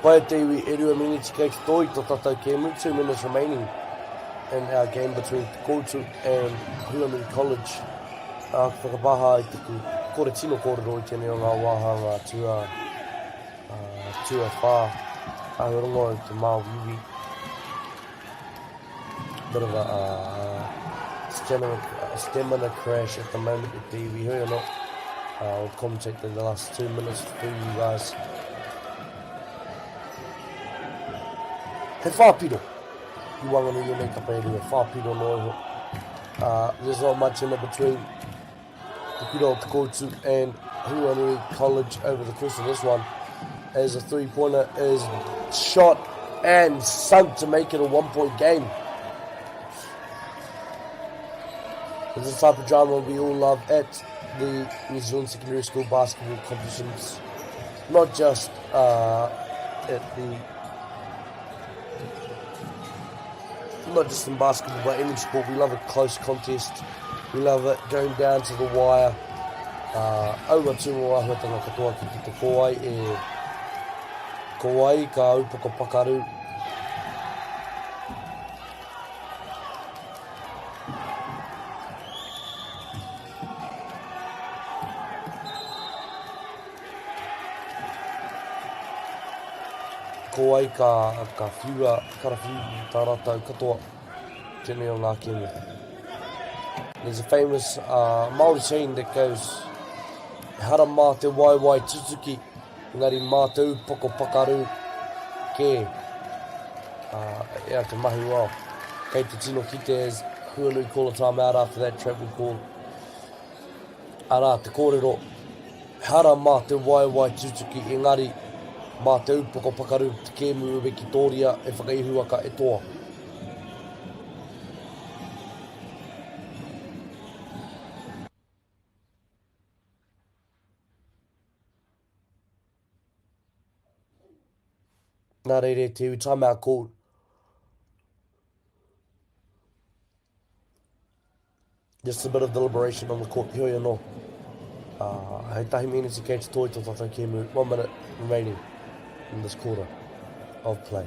Pai te iwi e rua minutes kei ki toi to tātou kēmu, 2 minutes remaining in our game between Te Kotu and Huamini College. Whakapaha i tuku kore tino kōrero i tēnei o ngā wāhanga tua whā ahurongo i te Māwiwi. Bit of a stamina crash at the moment with the iwi hui or not. I'll commentate the last 2 minutes for you guys. He whāpiro. I wanganu i nei kapeiru, he whāpiro no iho. There's not much in it between the good old Te Kotu and Huanui College over the course of this one. As a three-pointer is shot and sunk to make it a 1-point game. This is the type of drama we all love at the New Zealand Secondary School basketball competitions. Not just not just in basketball, but any sport. We love a close contest. We love it going down to the wire. Aua tūngo ahuatanga katoa ki te kōai e kōai ka upoko pakaru. Kōai ka whiua, karawhiu tā rātou katoa tēnei o ngā kēmu. There's a famous Māori saying that goes, hara mā te waiwai tutuki, engari mā te upoko pakaru ke. Ea te mahi wā. Kei te tino kite as Huanui call a time out after that travel call. Arā te kōrero, hara mā te waiwai tutuki, engari mā te upoko pakaru te kēmu uwe ki tōria e whakaihuaka e toa. Nā reire te iwi time out call. Just a bit of deliberation on the court. Hoi anō. Hei tahi minutes i kei te toi tō tātou kēmu. 1 minute remaining in this quarter of play.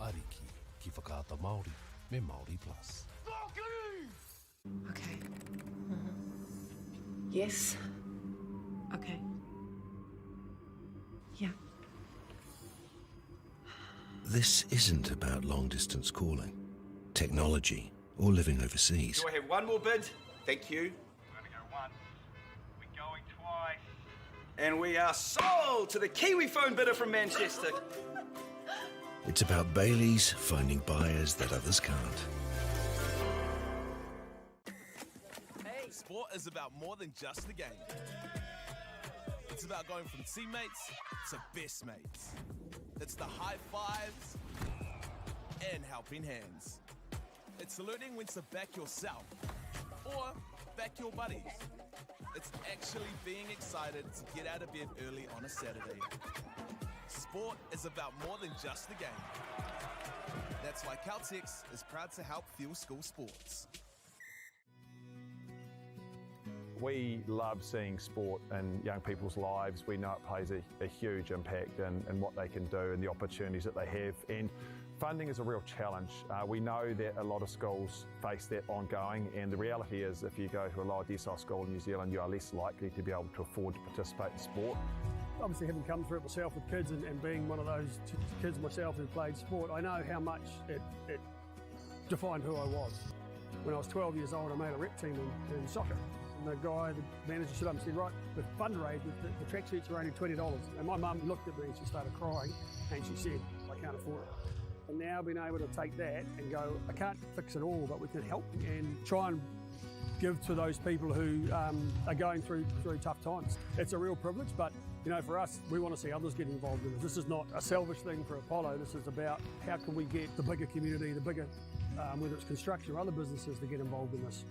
Ariki ki whakaata Māori me Māori Plus. Okay. Yes. Okay. Yeah. This isn't about long-distance calling, technology, or living overseas. Do I have one more bid? Thank you. We're going to go once. We're going twice. And we are sold to the Kiwi phone bidder from Manchester. It's about Bailey's finding buyers that others can't. Sport is about more than just the game. It's about going from teammates to best mates. It's the high fives and helping hands. It's learning when to back yourself or back your buddies. It's actually being excited to get out of bed early on a Saturday. Sport is about more than just the game. That's why Caltex is proud to help fuel school sports. We love seeing sport in young people's lives. We know it plays a huge impact in what they can do and the opportunities that they have. And funding is a real challenge. We know that a lot of schools face that ongoing, and the reality is if you go to a lower decile school in New Zealand, you are less likely to be able to afford to participate in sport. Obviously, having come through it myself with kids and being one of those kids myself who played sport, I know how much it defined who I was. When I was 12 years old, I made a rep team in soccer. And the guy, the manager, stood up and said, right, the fundraise, the tracksuits are only $20. And my mum looked at me and she started crying and she said, I can't afford it. And now being able to take that and go, I can't fix it all, but we can help and try and give to those people who are going through tough times. It's a real privilege, but you know, for us, we want to see others get involved in this. This is not a selfish thing for Apollo. This is about how can we get the bigger community, the bigger, whether it's construction or other businesses, to get involved in this.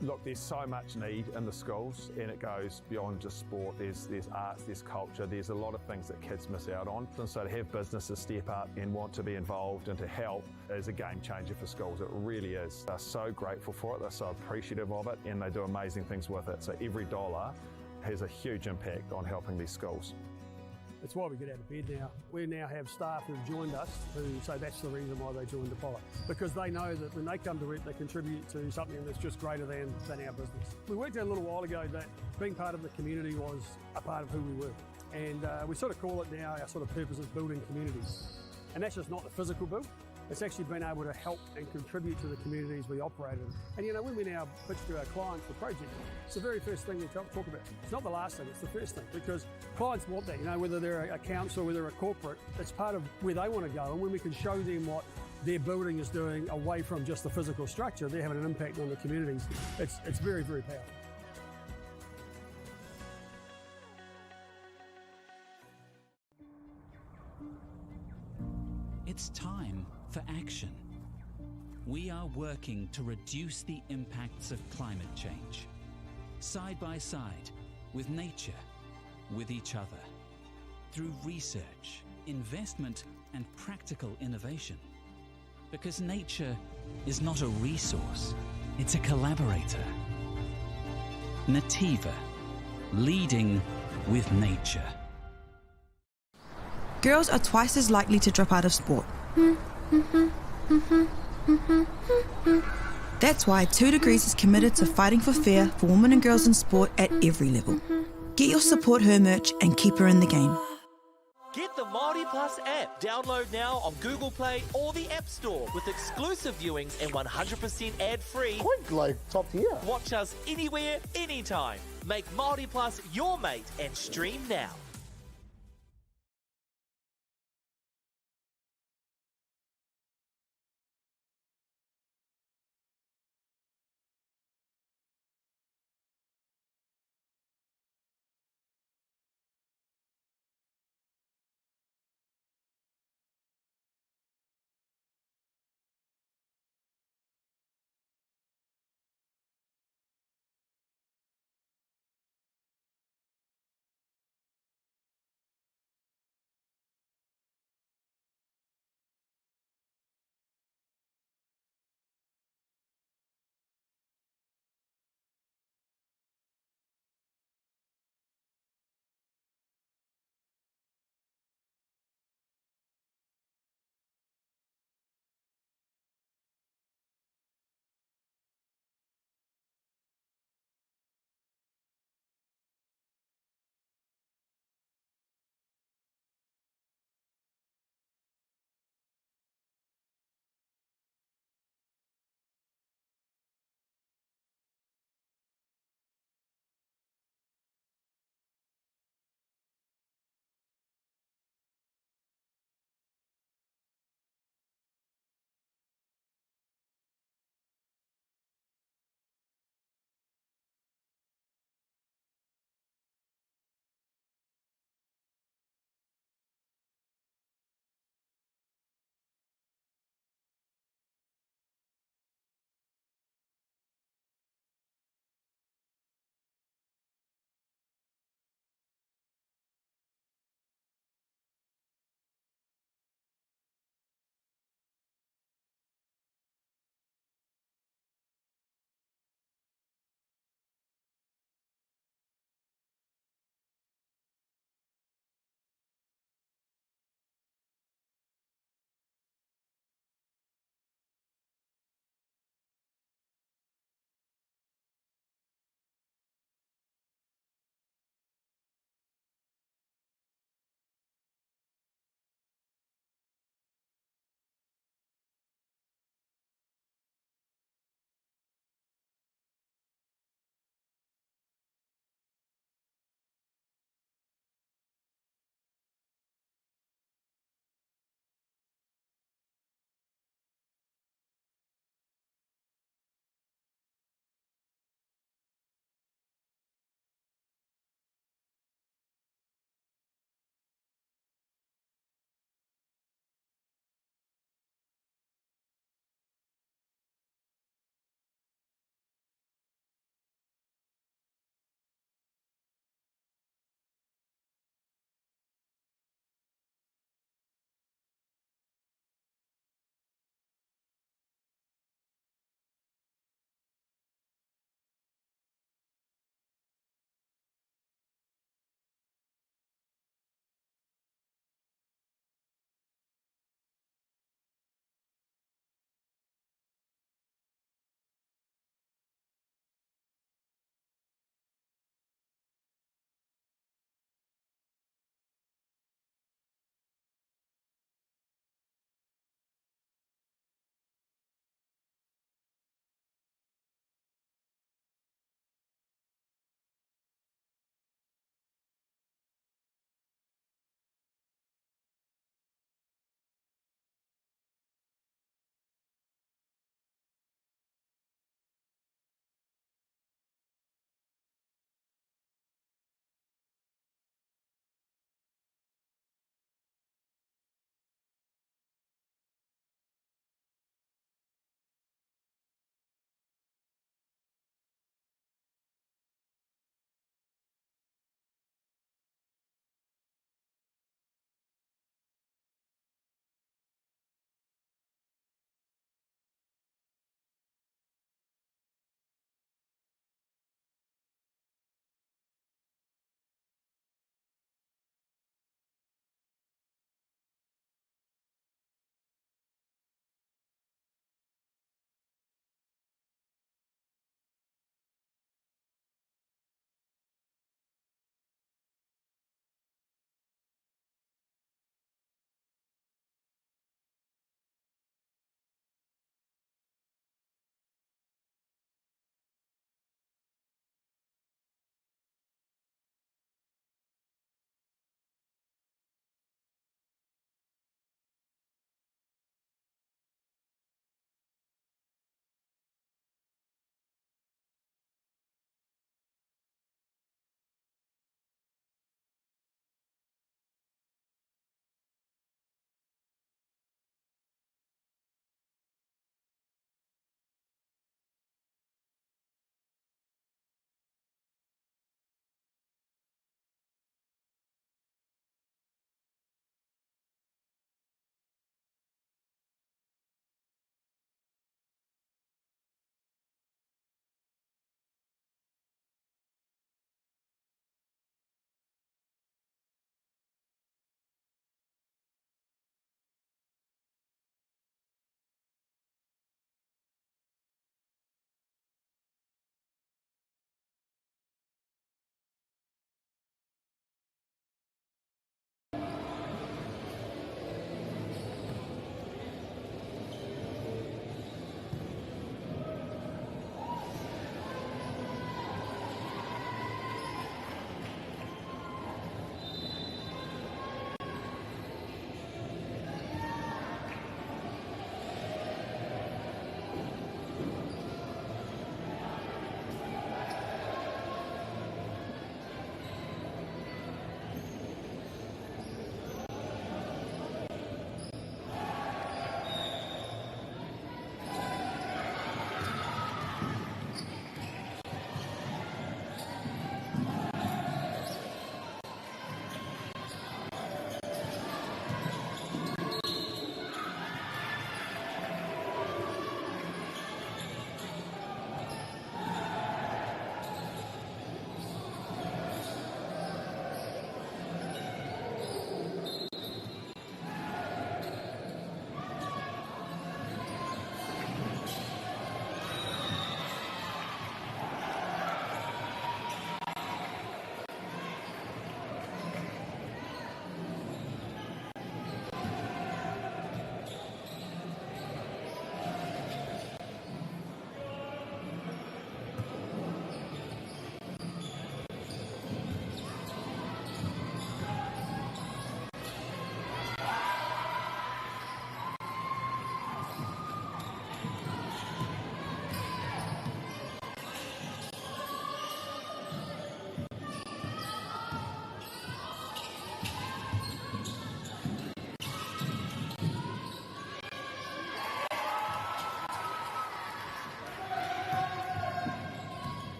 Look, there's so much need in the schools, and it goes beyond just sport. There's arts, there's culture, there's a lot of things that kids miss out on. And so to have businesses step up and want to be involved and to help is a game changer for schools. It really is. They're so grateful for it, they're so appreciative of it, and they do amazing things with it. So every dollar has a huge impact on helping these schools. It's why we get out of bed now. We now have staff who've joined us who say that's the reason why they joined Apollo. Because they know that when they come to it, they contribute to something that's just greater than our business. We worked out a little while ago that being part of the community was a part of who we were. And we sort of call it now, our sort of purpose is building communities. And that's just not the physical build. It's actually been able to help and contribute to the communities we operate in. And you know, when we now pitch to our clients the project, it's the very first thing we talk about. It's not the last thing, it's the first thing, because clients want that, you know, whether they're a council, whether they're a corporate, it's part of where they want to go. And when we can show them what their building is doing away from just the physical structure, they're having an impact on the communities. It's very, very powerful. It's time for action. We are working to reduce the impacts of climate change, side by side, with nature, with each other, through research, investment, and practical innovation. Because nature is not a resource, it's a collaborator. Nativa, leading with nature. Girls are twice as likely to drop out of sport. That's why 2 Degrees is committed to fighting for fair for women and girls in sport at every level. Get your Support Her merch and keep her in the game. Get the Māori Plus app. Download now on Google Play or the App Store with exclusive viewings and 100% ad-free. Quite like top tier. Watch us anywhere, anytime. Make Māori Plus your mate and stream now.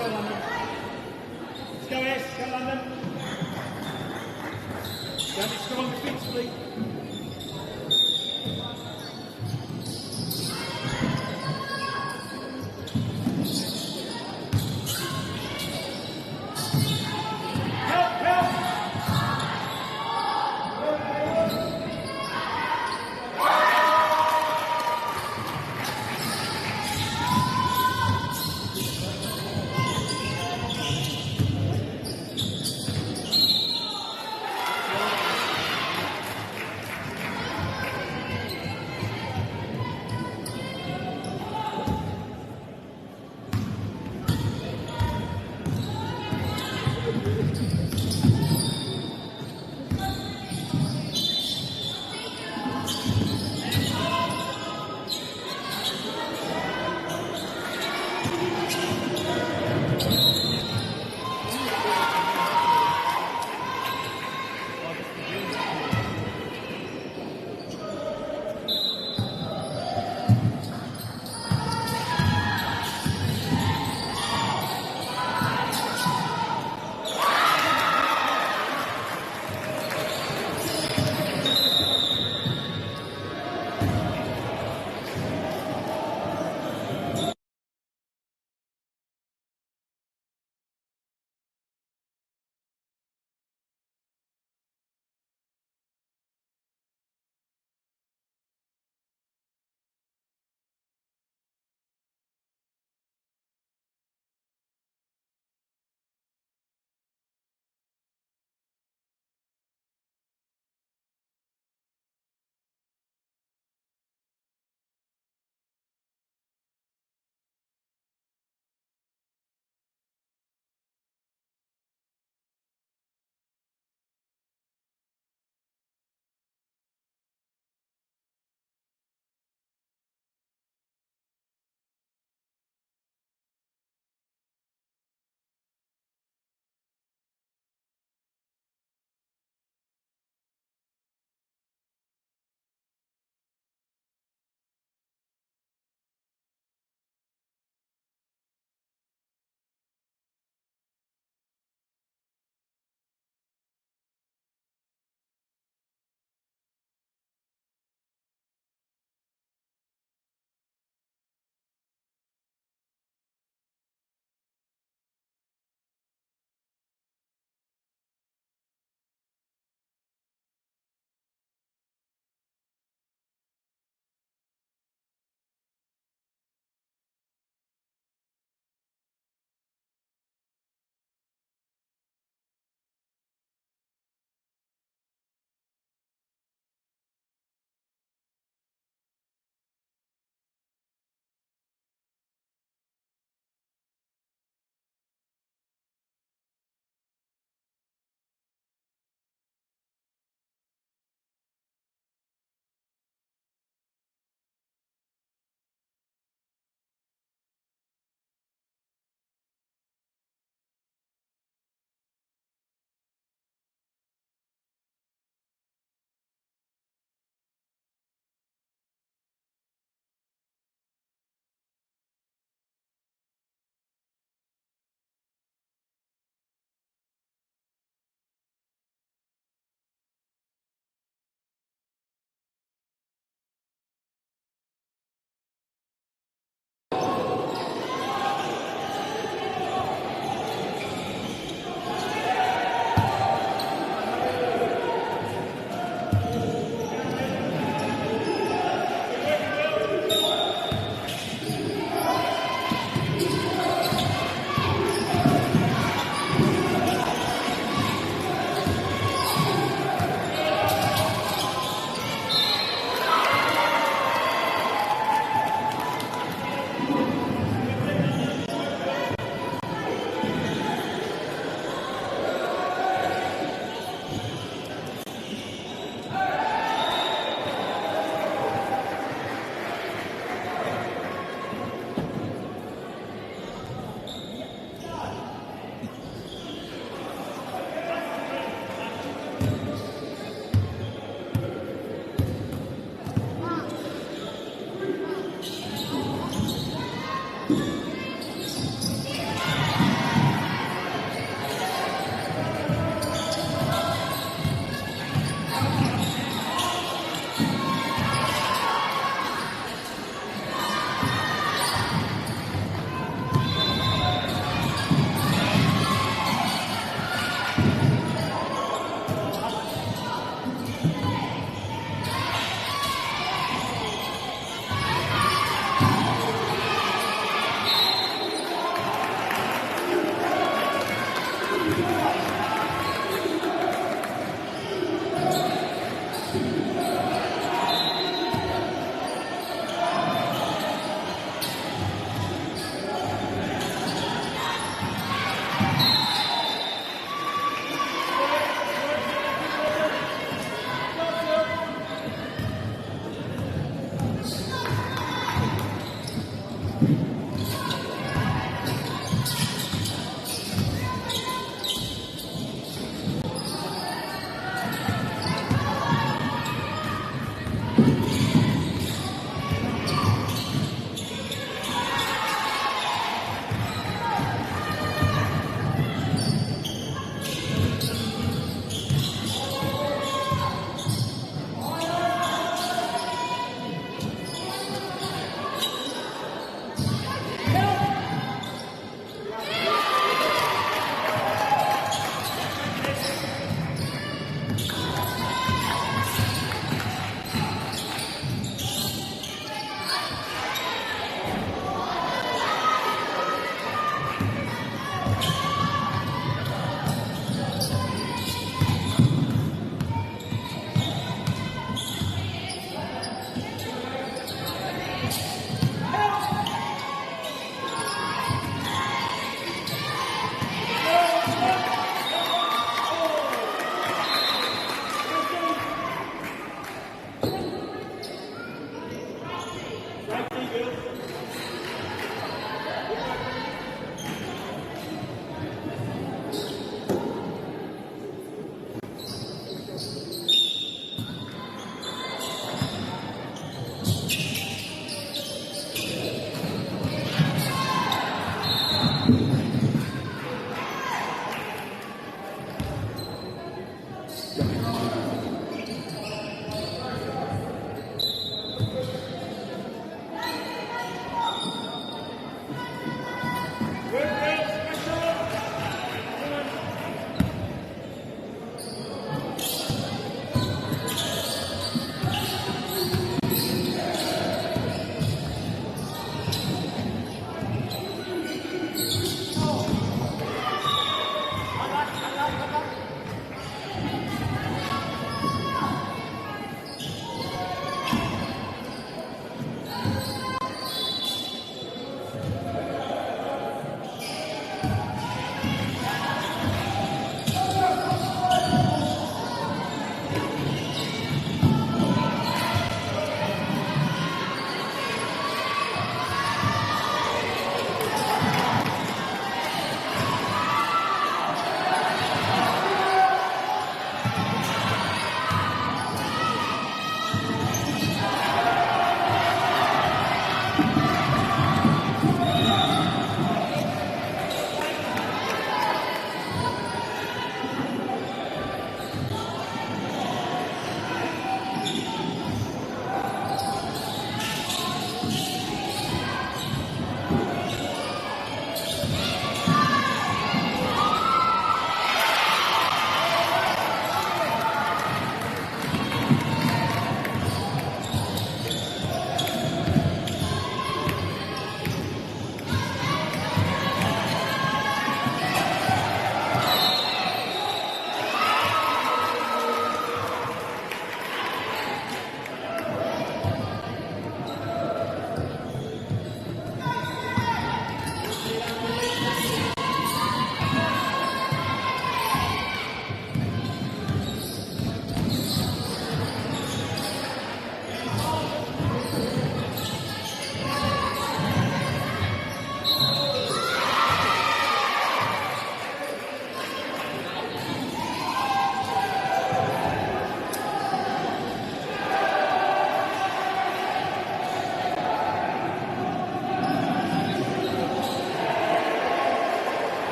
Let's go, S. Go, London. Go, strong defensively.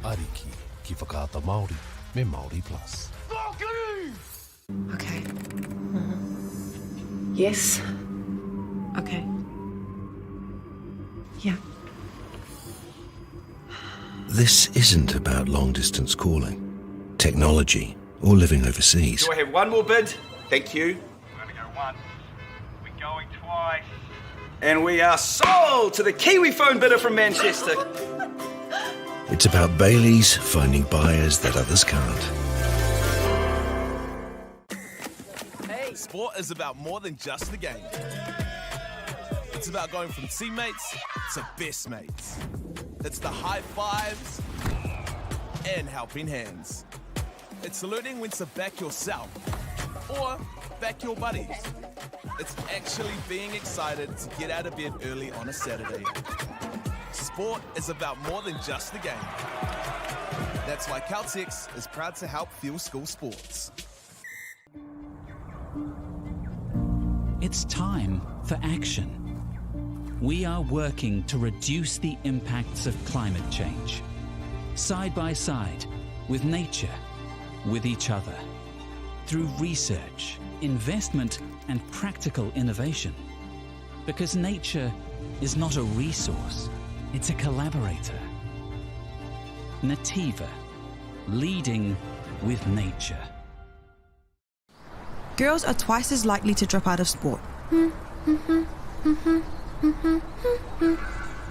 Ariki ki whakaata Māori me Māori Plus. Okay. Yes. Okay. Yeah. This isn't about long-distance calling, technology, or living overseas. Do I have one more bid? Thank you. We're going to go once. We're going twice. And we are sold to the Kiwi phone bidder from Manchester. It's about Bailey's finding buyers that others can't. Sport is about more than just the game. It's about going from teammates to best mates. It's the high fives and helping hands. It's learning when to back yourself or back your buddies. It's actually being excited to get out of bed early on a Saturday. Sport is about more than just the game. That's why Caltex is proud to help fuel school sports. It's time for action. We are working to reduce the impacts of climate change, side by side, with nature, with each other, through research, investment, and practical innovation. Because nature is not a resource, it's a collaborator. Nativa, leading with nature. Girls are twice as likely to drop out of sport.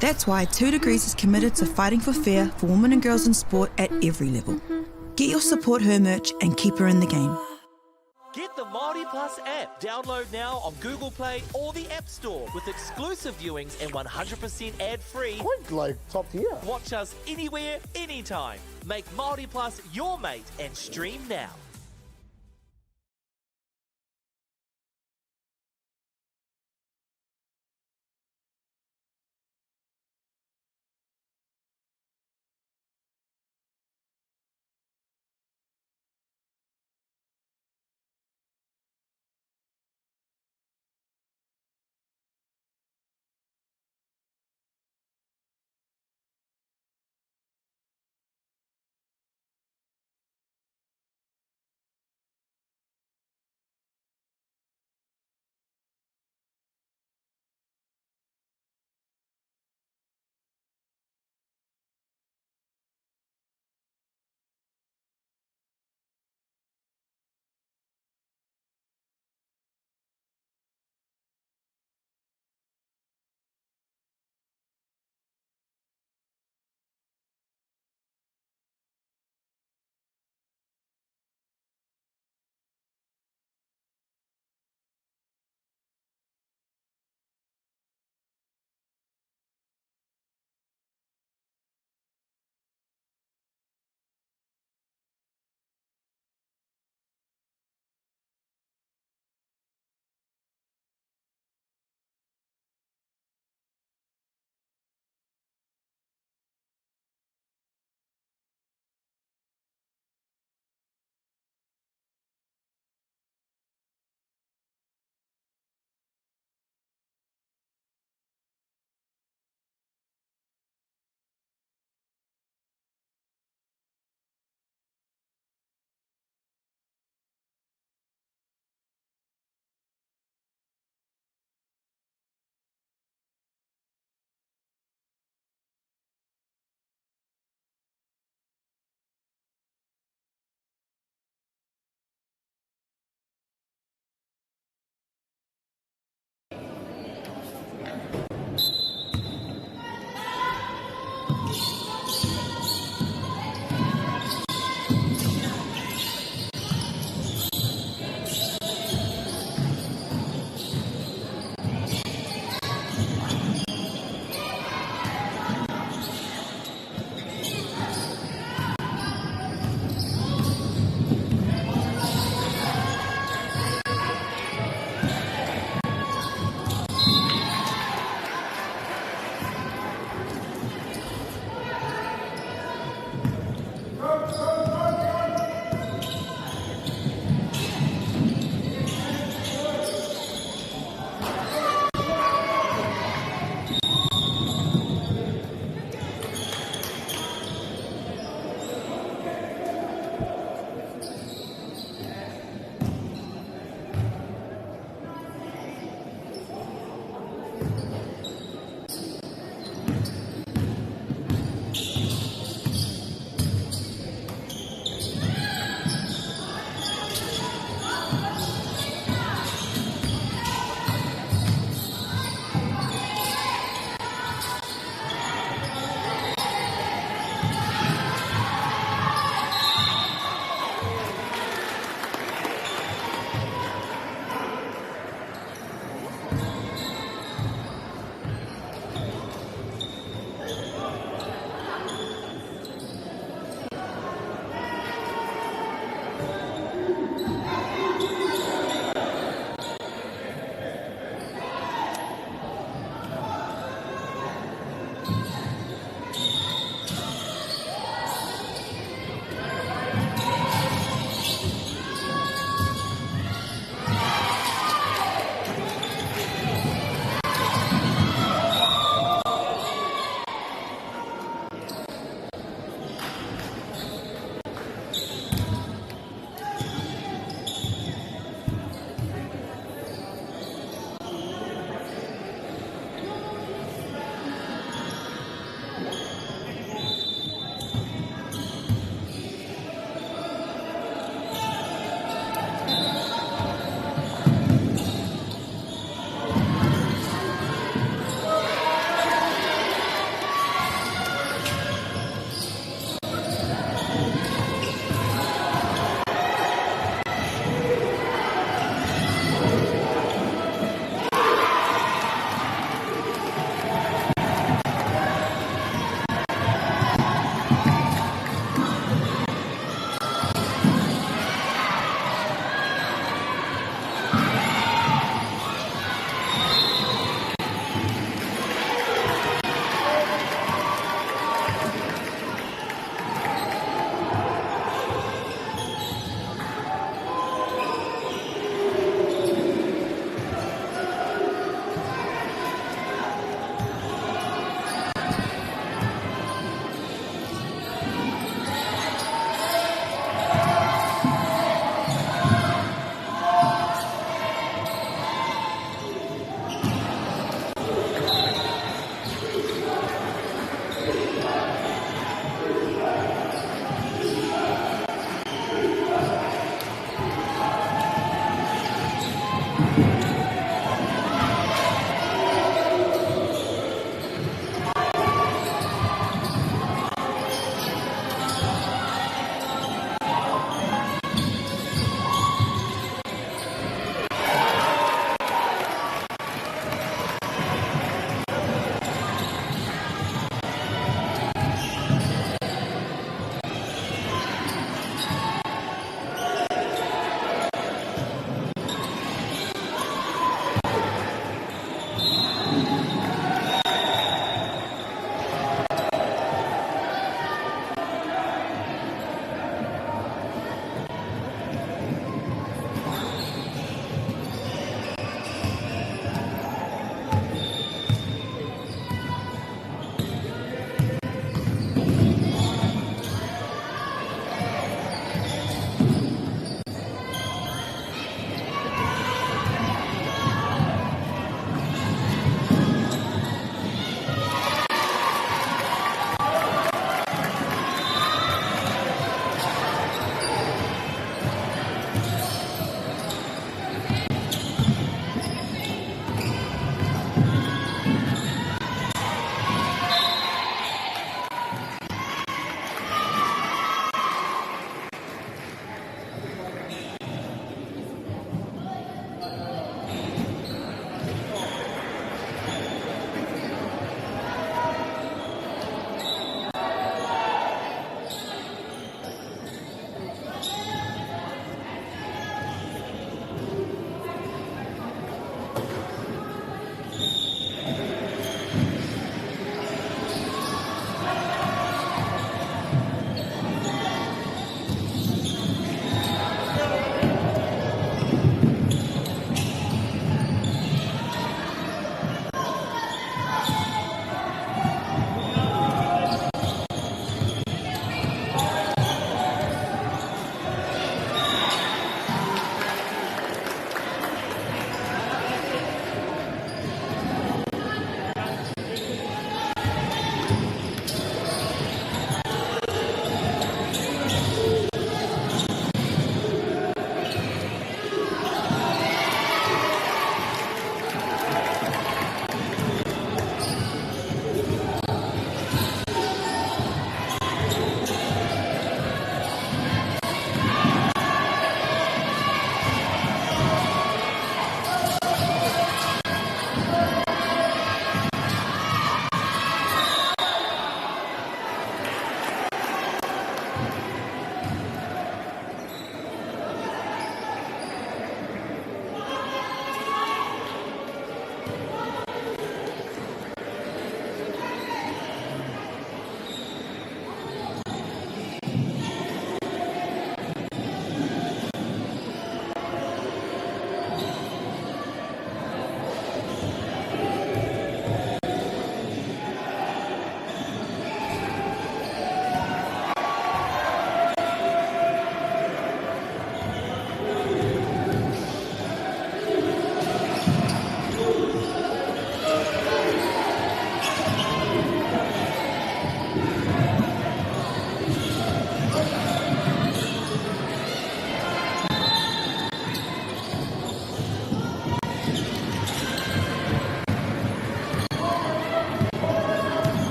That's why 2 Degrees is committed to fighting for fair for women and girls in sport at every level. Get your Support Her merch and keep her in the game. Get the Māori Plus app. Download now on Google Play or the App Store with exclusive viewings and 100% ad-free. Quite like top tier. Watch us anywhere, anytime. Make Māori Plus your mate and stream now.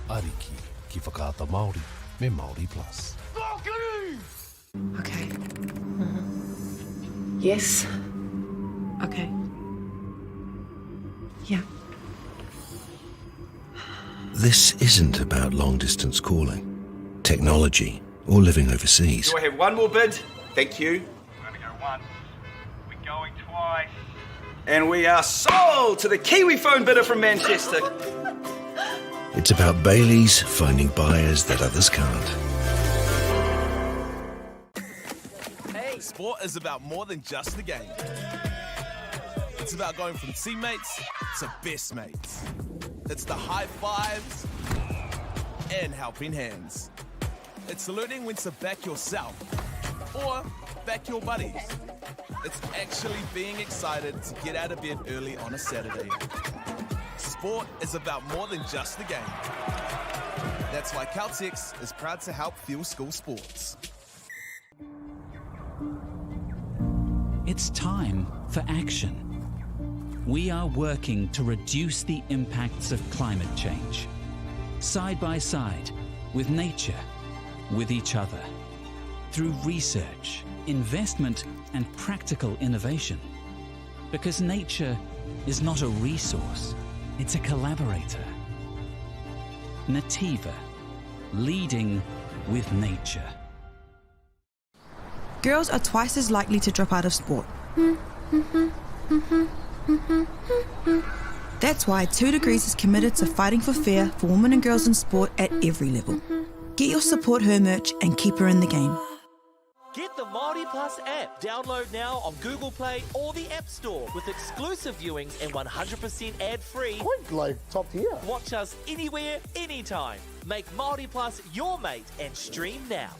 Ariki ki whakaata Māori me Māori Plus. Okay. Yes. Okay. Yeah. This isn't about long-distance calling, technology, or living overseas. Do I have one more bid? Thank you. We're going to go once. We're going twice. And we are sold to the Kiwi phone bidder from Manchester. It's about Bailey's finding buyers that others can't. Sport is about more than just the game. It's about going from teammates to best mates. It's the high fives and helping hands. It's learning when to back yourself or back your buddies. It's actually being excited to get out of bed early on a Saturday. Sport is about more than just the game. That's why Caltex is proud to help fuel school sports. It's time for action. We are working to reduce the impacts of climate change, side by side, with nature, with each other, through research, investment, and practical innovation. Because nature is not a resource, it's a collaborator. Nativa, leading with nature. Girls are twice as likely to drop out of sport. That's why 2 Degrees is committed to fighting for fair for women and girls in sport at every level. Get your Support Her merch and keep her in the game. Get the Māori Plus app. Download now on Google Play or the App Store with exclusive viewings and 100% ad-free. Quite like top tier. Watch us anywhere, anytime. Make Māori Plus your mate and stream now.